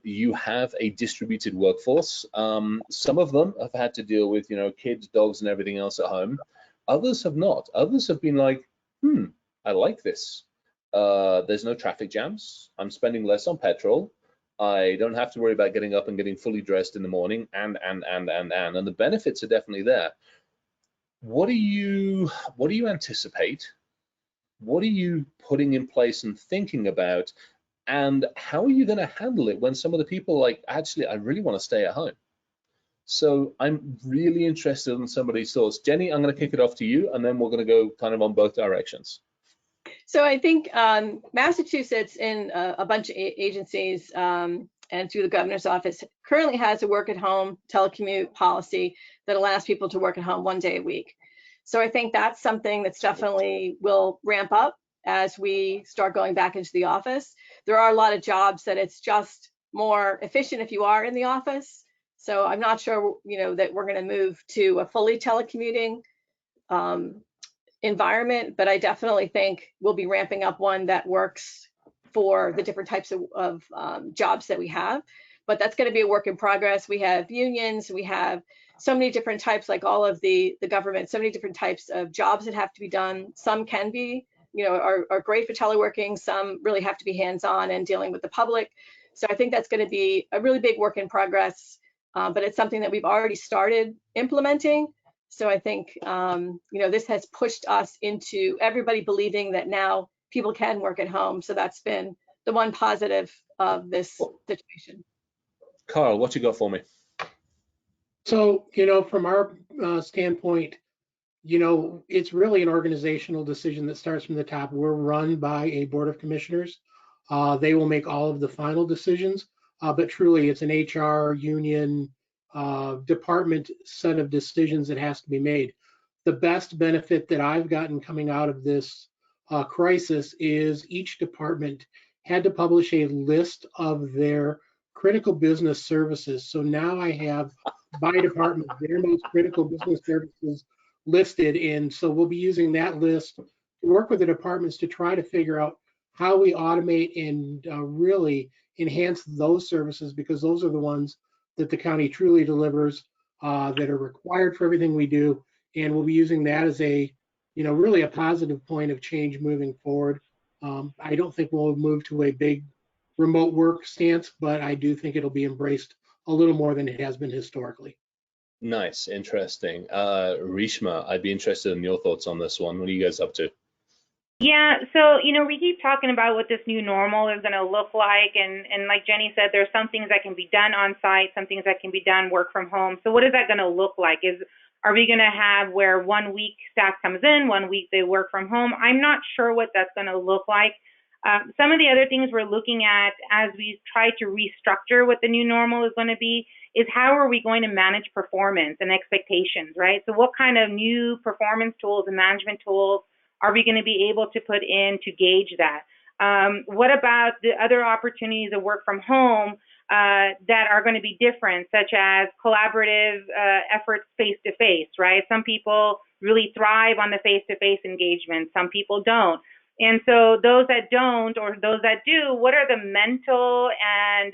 You have a distributed workforce. Some of them have had to deal with, kids, dogs, and everything else at home. Others have not. Others have been like, I like this. There's no traffic jams. I'm spending less on petrol. I don't have to worry about getting up and getting fully dressed in the morning, and the benefits are definitely there. What do you anticipate? What are you putting in place and thinking about? And how are you going to handle it when some of the people like, actually, I really want to stay at home? So I'm really interested in somebody's thoughts. Jenny, I'm going to kick it off to you, and then we're going to go kind of on both directions. So I think Massachusetts, in a bunch of agencies and through the governor's office, currently has a work at home telecommute policy that allows people to work at home 1 day a week. So I think that's something that's definitely will ramp up as we start going back into the office. There are a lot of jobs that it's just more efficient if you are in the office. So I'm not sure, that we're going to move to a fully telecommuting environment, but I definitely think we'll be ramping up one that works for the different types of jobs that we have. But that's going to be a work in progress. We have unions, we have so many different types, like all of the government, so many different types of jobs that have to be done. Some can be, are great for teleworking. Some really have to be hands-on and dealing with the public. So I think that's going to be a really big work in progress, but it's something that we've already started implementing. So I think, this has pushed us into everybody believing that now people can work at home. So that's been the one positive of this situation. Carl, what you got for me? So, from our standpoint, it's really an organizational decision that starts from the top. We're run by a board of commissioners. They will make all of the final decisions, but truly it's an HR union department set of decisions that has to be made. The best benefit that I've gotten coming out of this crisis is each department had to publish a list of their critical business services. So now I have by department their most critical business services listed, and so we'll be using that list work with the departments to try to figure out how we automate and really enhance those services, because those are the ones that the county truly delivers, that are required for everything we do. And we'll be using that as a, really a positive point of change moving forward. I don't think we'll move to a big remote work stance, but I do think it'll be embraced a little more than it has been historically. Nice, interesting. Rishma, I'd be interested in your thoughts on this one. What are you guys up to? Yeah, so, we keep talking about what this new normal is going to look like. And like Jenny said, there's some things that can be done on site, some things that can be done work from home. So what is that going to look like? Are we going to have where 1 week staff comes in, 1 week they work from home? I'm not sure what that's going to look like. Some of the other things we're looking at as we try to restructure what the new normal is going to be is how are we going to manage performance and expectations, right? So what kind of new performance tools and management tools are we going to be able to put in to gauge that? What about the other opportunities of work from home that are going to be different, such as collaborative efforts face-to-face, right? Some people really thrive on the face-to-face engagement. Some people don't. And so those that don't, or those that do, what are the mental and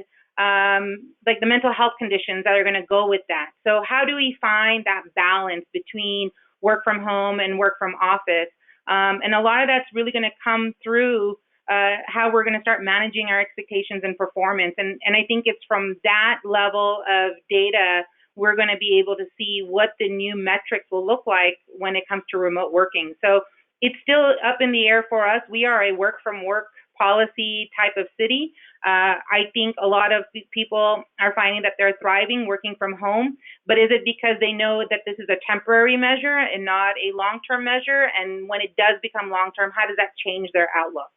like the mental health conditions that are going to go with that? So how do we find that balance between work from home and work from office? And a lot of that's really going to come through how we're going to start managing our expectations and performance. And I think it's from that level of data we're going to be able to see what the new metrics will look like when it comes to remote working. So it's still up in the air for us. We are a work from work policy type of city. I think a lot of people are finding that they're thriving working from home, but is it because they know that this is a temporary measure and not a long-term measure? And when it does become long-term, how does that change their outlook?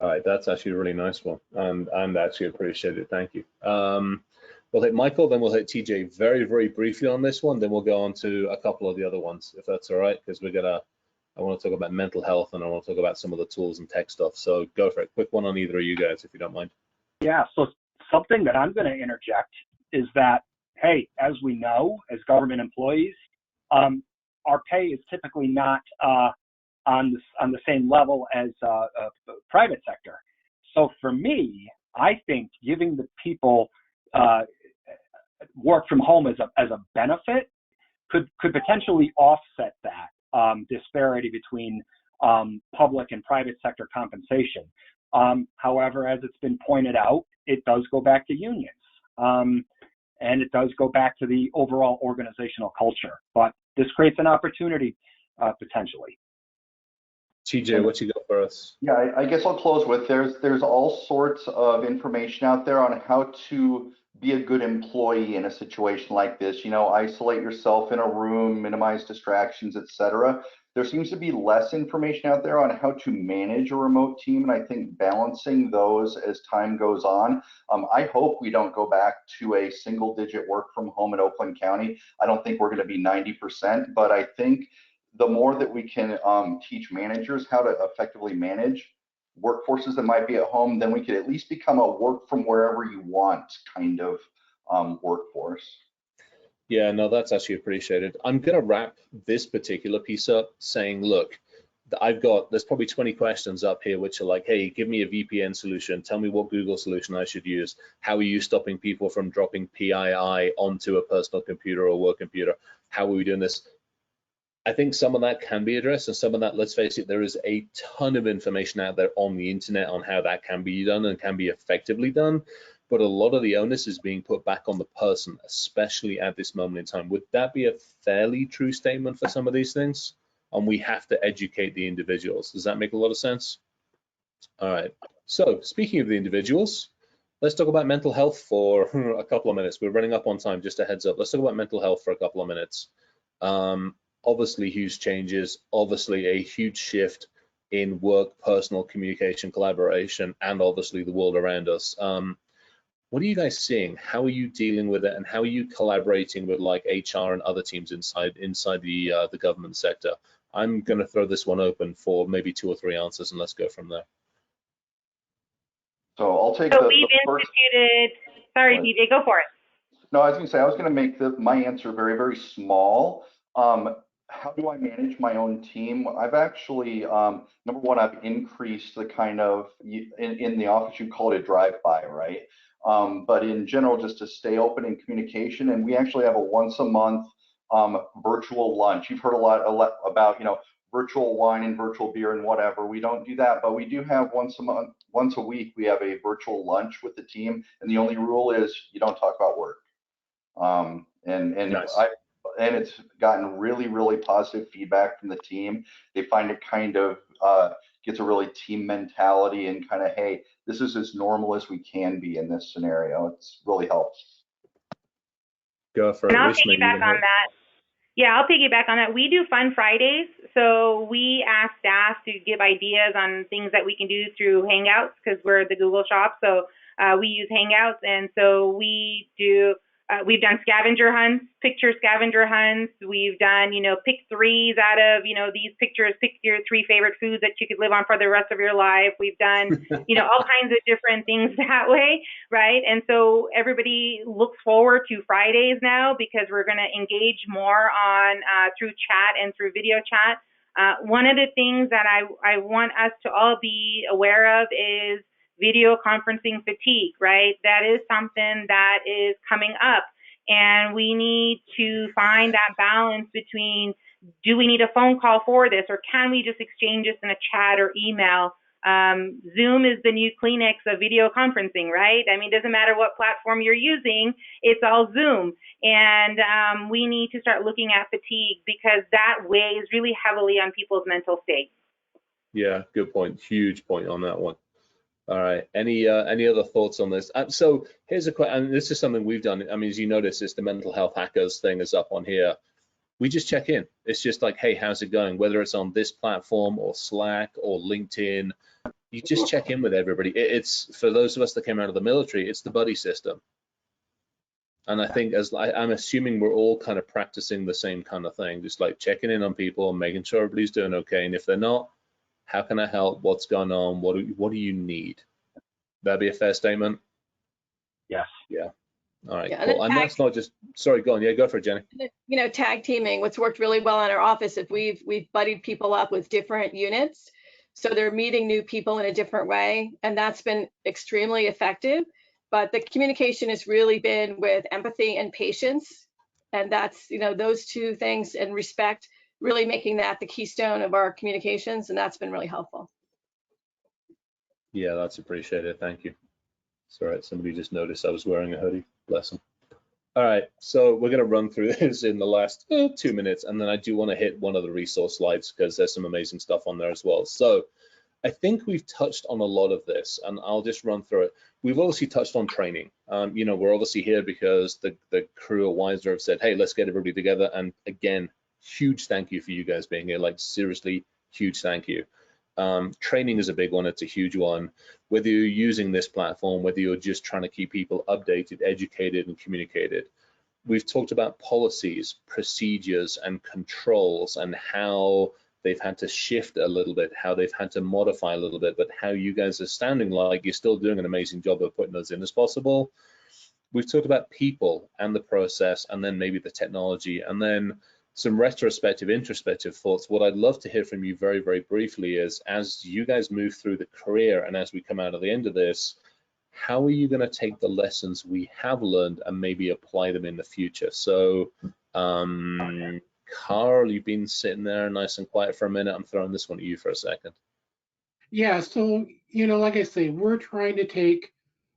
All right, that's actually a really nice one, and actually appreciate it. Thank you. We'll hit Michael, then we'll hit TJ very, very briefly on this one. Then we'll go on to a couple of the other ones, if that's all right, because I want to talk about mental health and I want to talk about some of the tools and tech stuff. So go for it. Quick one on either of you guys, if you don't mind. Yeah, so something that I'm going to interject is that, hey, as we know, as government employees, our pay is typically not on the same level as private sector. So for me, I think giving the people work from home as a benefit could potentially offset that disparity between public and private sector compensation. However, as it's been pointed out, it does go back to unions, and it does go back to the overall organizational culture. But this creates an opportunity potentially. TJ, what you got for us? Yeah, I guess I'll close with there's all sorts of information out there on how to be a good employee in a situation like this. Isolate yourself in a room, minimize distractions, etc. There seems to be less information out there on how to manage a remote team, and I think balancing those as time goes on. I hope we don't go back to a single-digit work from home in Oakland County. I don't think we're going to be 90%, but I think the more that we can teach managers how to effectively manage workforces that might be at home, then we could at least become a work from wherever you want kind of workforce. Yeah, no, that's actually appreciated. I'm going to wrap this particular piece up saying, look, there's probably 20 questions up here which are like, hey, give me a VPN solution. Tell me what Google solution I should use. How are you stopping people from dropping PII onto a personal computer or work computer? How are we doing this? I think some of that can be addressed, and some of that, let's face it, there is a ton of information out there on the internet on how that can be done and can be effectively done. But a lot of the onus is being put back on the person, especially at this moment in time. Would that be a fairly true statement for some of these things? And we have to educate the individuals. Does that make a lot of sense? All right. So speaking of the individuals, let's talk about mental health for a couple of minutes. We're running up on time, just a heads up. Let's talk about mental health for a couple of minutes. Obviously huge changes, obviously a huge shift in work, personal communication, collaboration, and obviously the world around us. What are you guys seeing? How are you dealing with it, and how are you collaborating with like HR and other teams inside the government sector? I'm going to throw this one open for maybe 2 or 3 answers, and let's go from there. So I'll take so the we've first. instituted. Sorry, DJ, go for it. No, I was going to say I was going to make my answer very, very small. How do I manage my own team? I've actually, number one, I've increased the kind of, in the office, you call it a drive-by, right? But in general, just to stay open in communication. And we actually have a once a month virtual lunch. You've heard a lot about, virtual wine and virtual beer and whatever. We don't do that, but we do have once a month, once a week, we have a virtual lunch with the team. And the only rule is you don't talk about work. Nice. And it's gotten really, really positive feedback from the team. They find it kind of gets a really team mentality and kind of, hey, this is as normal as we can be in this scenario. It's really helped. Go for it. And I'll Rishma, piggyback on that. Yeah, I'll piggyback on that. We do Fun Fridays. So we ask staff to give ideas on things that we can do through Hangouts because we're the Google shop. So we use Hangouts. And so we do, we've done scavenger hunts, picture scavenger hunts. We've done, pick threes out of, these pictures, pick your 3 favorite foods that you could live on for the rest of your life. We've done, all kinds of different things that way, right? And so everybody looks forward to Fridays now because we're going to engage more on through chat and through video chat. One of the things that I want us to all be aware of is video conferencing fatigue, right? That is something that is coming up. And we need to find that balance between, do we need a phone call for this, or can we just exchange this in a chat or email? Zoom is the new Kleenex of video conferencing, right? I mean, it doesn't matter what platform you're using, it's all Zoom. And we need to start looking at fatigue because that weighs really heavily on people's mental state. Yeah, good point. Huge point on that one. All right. Any other thoughts on this? So here's a question, and this is something we've done. I mean, as you notice, it's the mental health hackers thing is up on here. We just check in. It's just like, hey, how's it going? Whether it's on this platform or Slack or LinkedIn, you just check in with everybody. It's for those of us that came out of the military, it's the buddy system. And I think I'm assuming we're all kind of practicing the same kind of thing, just like checking in on people and making sure everybody's doing okay. And if they're not, how can I help? What's going on? What do you need? That'd be a fair statement? Yes. Yeah. All right, Yeah, cool. And that's not just, sorry, go on. Yeah, go for it, Jenny. Tag teaming, what's worked really well in our office, if we've buddied people up with different units, so they're meeting new people in a different way, and that's been extremely effective. But the communication has really been with empathy and patience, and that's, those 2 things, and respect, really making that the keystone of our communications, and that's been really helpful. Yeah, that's appreciated. Thank you. Sorry, somebody just noticed I was wearing a hoodie. Bless them. All right, so we're going to run through this in the last 2 minutes, and then I do want to hit one of the resource slides because there's some amazing stuff on there as well. So I think we've touched on a lot of this, and I'll just run through it. We've obviously touched on training. We're obviously here because the crew at Wisner have said, hey, let's get everybody together. And again, huge thank you for you guys being here. Like, seriously, huge thank you. Training is a big one. It's a huge one. Whether you're using this platform, whether you're just trying to keep people updated, educated, and communicated. We've talked about policies, procedures, and controls, and how they've had to shift a little bit, how they've had to modify a little bit, but how you guys are standing like you're still doing an amazing job of putting those in as possible. We've talked about people and the process, and then maybe the technology, and then some retrospective, introspective thoughts. What I'd love to hear from you very, very briefly is, as you guys move through the career and as we come out of the end of this, how are you going to take the lessons we have learned and maybe apply them in the future? So, Carl, you've been sitting there nice and quiet for a minute. I'm throwing this one to you for a second. Yeah, so, like I say, we're trying to take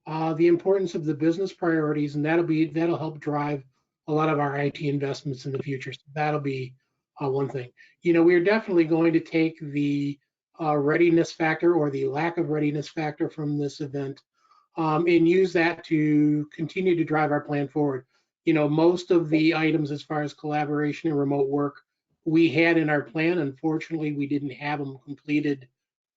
the importance of the business priorities, and that'll help drive a lot of our IT investments in the future. So that'll be one thing. We're definitely going to take the readiness factor or the lack of readiness factor from this event and use that to continue to drive our plan forward. Most of the items as far as collaboration and remote work we had in our plan. Unfortunately, we didn't have them completed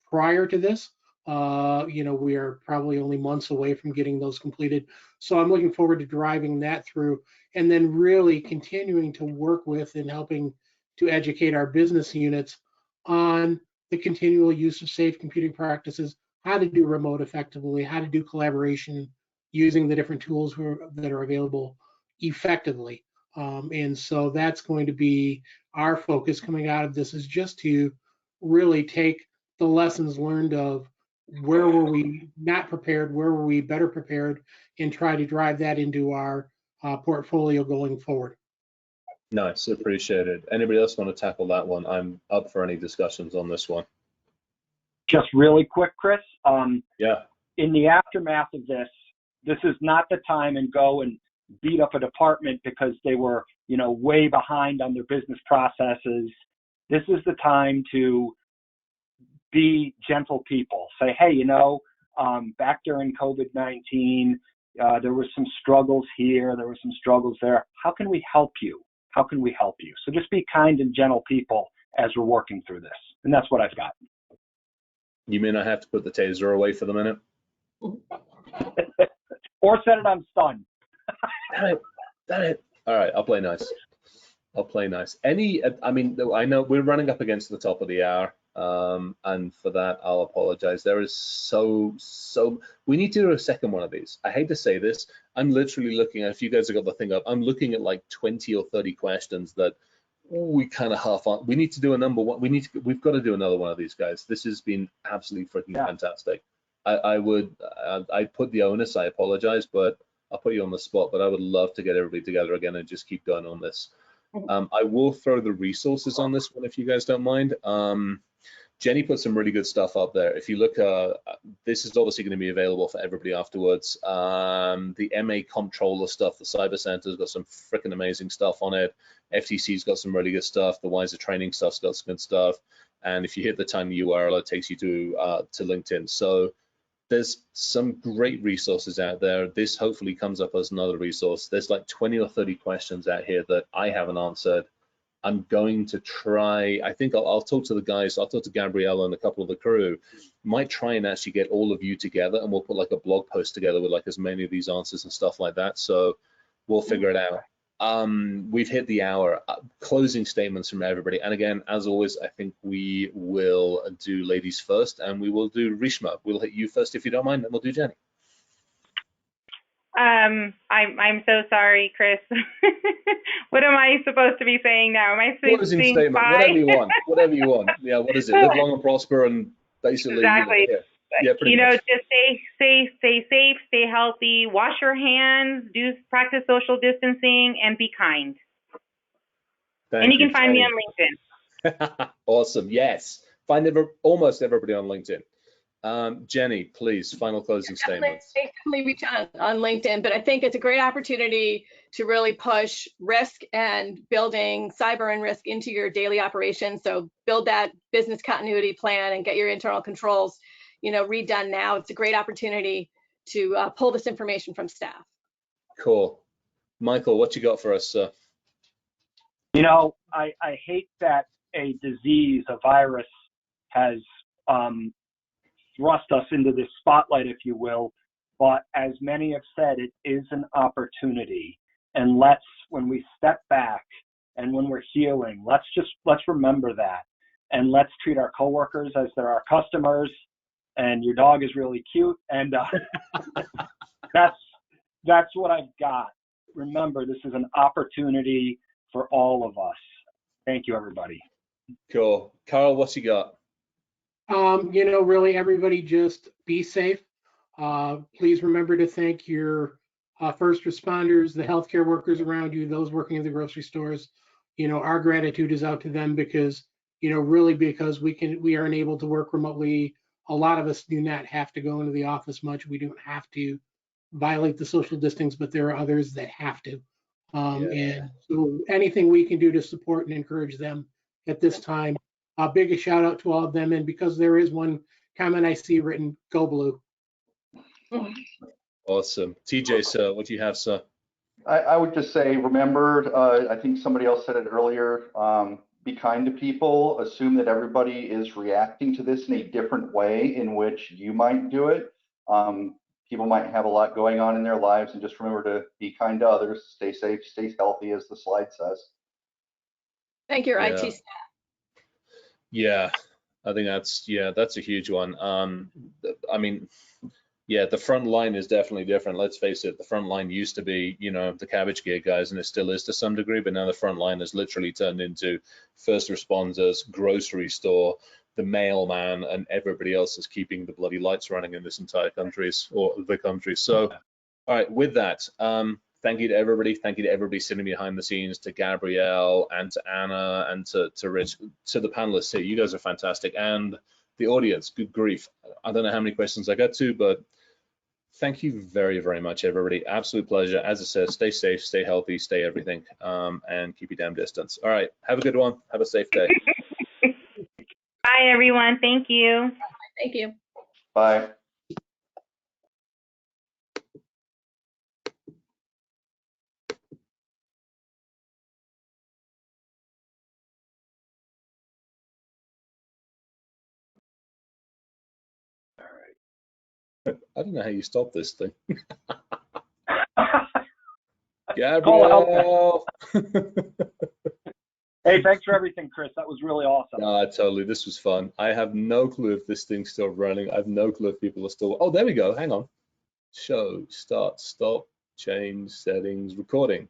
prior to this. We are probably only months away from getting those completed. So I'm looking forward to driving that through and then really continuing to work with and helping to educate our business units on the continual use of safe computing practices, how to do remote effectively, how to do collaboration using the different tools that are available effectively. And so that's going to be our focus coming out of this, is just to really take the lessons learned of where were we not prepared, where were we better prepared, and try to drive that into our portfolio going forward. Nice, appreciate it. Anybody else want to tackle that one? I'm up for any discussions on this one. Just really quick, Chris. Yeah. In the aftermath of this, this is not the time and go and beat up a department because they were, way behind on their business processes. This is the time to be gentle people. Say, hey, back during COVID-19, there were some struggles here, there were some struggles there. How can we help you? How can we help you? So just be kind and gentle people as we're working through this. And that's what I've got. You mean I have to put the taser away for the minute? Or set it on stun. Damn it. All right, I'll play nice. I know we're running up against the top of the hour. And for that, I'll apologize. There is so, we need to do a second one of these. I hate to say this. I'm literally looking at, if you guys have got the thing up, I'm looking at like 20 or 30 questions that we kind of half on. We need to do a number one. We've got to do another one of these, guys. This has been absolutely freaking fantastic. I put the onus, I apologize, but I'll put you on the spot, but I would love to get everybody together again and just keep going on this. I will throw the resources on this one if you guys don't mind. Jenny put some really good stuff up there. If you look, this is obviously going to be available for everybody afterwards. The MA Comptroller stuff, the Cyber Center's got some freaking amazing stuff on it. FTC's got some really good stuff. The Wiser Training stuff's got some good stuff. And if you hit the tiny URL, it takes you to LinkedIn. So there's some great resources out there. This hopefully comes up as another resource. There's like 20 or 30 questions out here that I haven't answered. I'm going to try, I think I'll talk to the guys, I'll talk to Gabriella and a couple of the crew, might try and actually get all of you together, and we'll put like a blog post together with like as many of these answers and stuff like that. So we'll figure it out. We've hit the hour. Closing statements from everybody. And again, as always, I think we will do ladies first, and we will do Rishma. We'll hit you first if you don't mind, and we'll do Jenny. I'm so sorry, Chris. What am I supposed to be saying now? Am I closing saying statement? bye? Whatever you want. Yeah, what is it? Live long and prosper, and basically. Exactly. Yeah, pretty much. Just stay safe, stay healthy, wash your hands, practice social distancing, and be kind. And you can find me on LinkedIn. Awesome. Yes. Find almost everybody on LinkedIn. Jenny, please, final closing statements. Definitely reach out on LinkedIn, but I think it's a great opportunity to really push risk and building cyber and risk into your daily operations. So build that business continuity plan and get your internal controls, redone now. It's a great opportunity to pull this information from staff. Cool. Michael, what you got for us, sir? I hate that a disease, a virus, has thrust us into this spotlight, if you will. But as many have said, it is an opportunity. And when we step back and when we're healing, let's remember that. And let's treat our coworkers as they're our customers. And your dog is really cute. And that's what I've got. Remember, this is an opportunity for all of us. Thank you, everybody. Cool. Carl, what you got? Really everybody just be safe. Please remember to thank your first responders, the healthcare workers around you, those working in the grocery stores. Our gratitude is out to them because, really because we aren't able to work remotely. A lot of us do not have to go into the office much. We don't have to violate the social distance, but there are others that have to. And so anything we can do to support and encourage them at this time. A big shout out to all of them, and because there is one comment I see written, go blue. Awesome. TJ, sir, what do you have, sir? I would just say, remember, I think somebody else said it earlier, be kind to people, assume that everybody is reacting to this in a different way in which you might do it. People might have a lot going on in their lives, and just remember to be kind to others, stay safe, stay healthy, as the slide says. Thank you, IT staff. Yeah, I think that's a huge one. Yeah, the front line is definitely different. Let's face it, the front line used to be, you know, the cabbage gear guys, and it still is to some degree, but now the front line has literally turned into first responders, grocery store, the mailman, and everybody else is keeping the bloody lights running in this entire countries or the country. So, all right, with that, thank you to everybody. Thank you to everybody sitting behind the scenes, to Gabrielle and to Anna and to Rich, to the panelists here. You guys are fantastic. And the audience, good grief. I don't know how many questions I got to, but thank you very, very much, everybody. Absolute pleasure. As I said, stay safe, stay healthy, stay everything, and keep your damn distance. All right, have a good one. Have a safe day. Bye, everyone. Thank you. Thank you. Bye. I don't know how you stop this thing. Call Gabrielle. Hey, thanks for everything, Chris. That was really awesome. Totally. This was fun. I have no clue if this thing's still running. I have no clue if people are still. Oh, there we go. Hang on. Show, start, stop, change, settings, recording.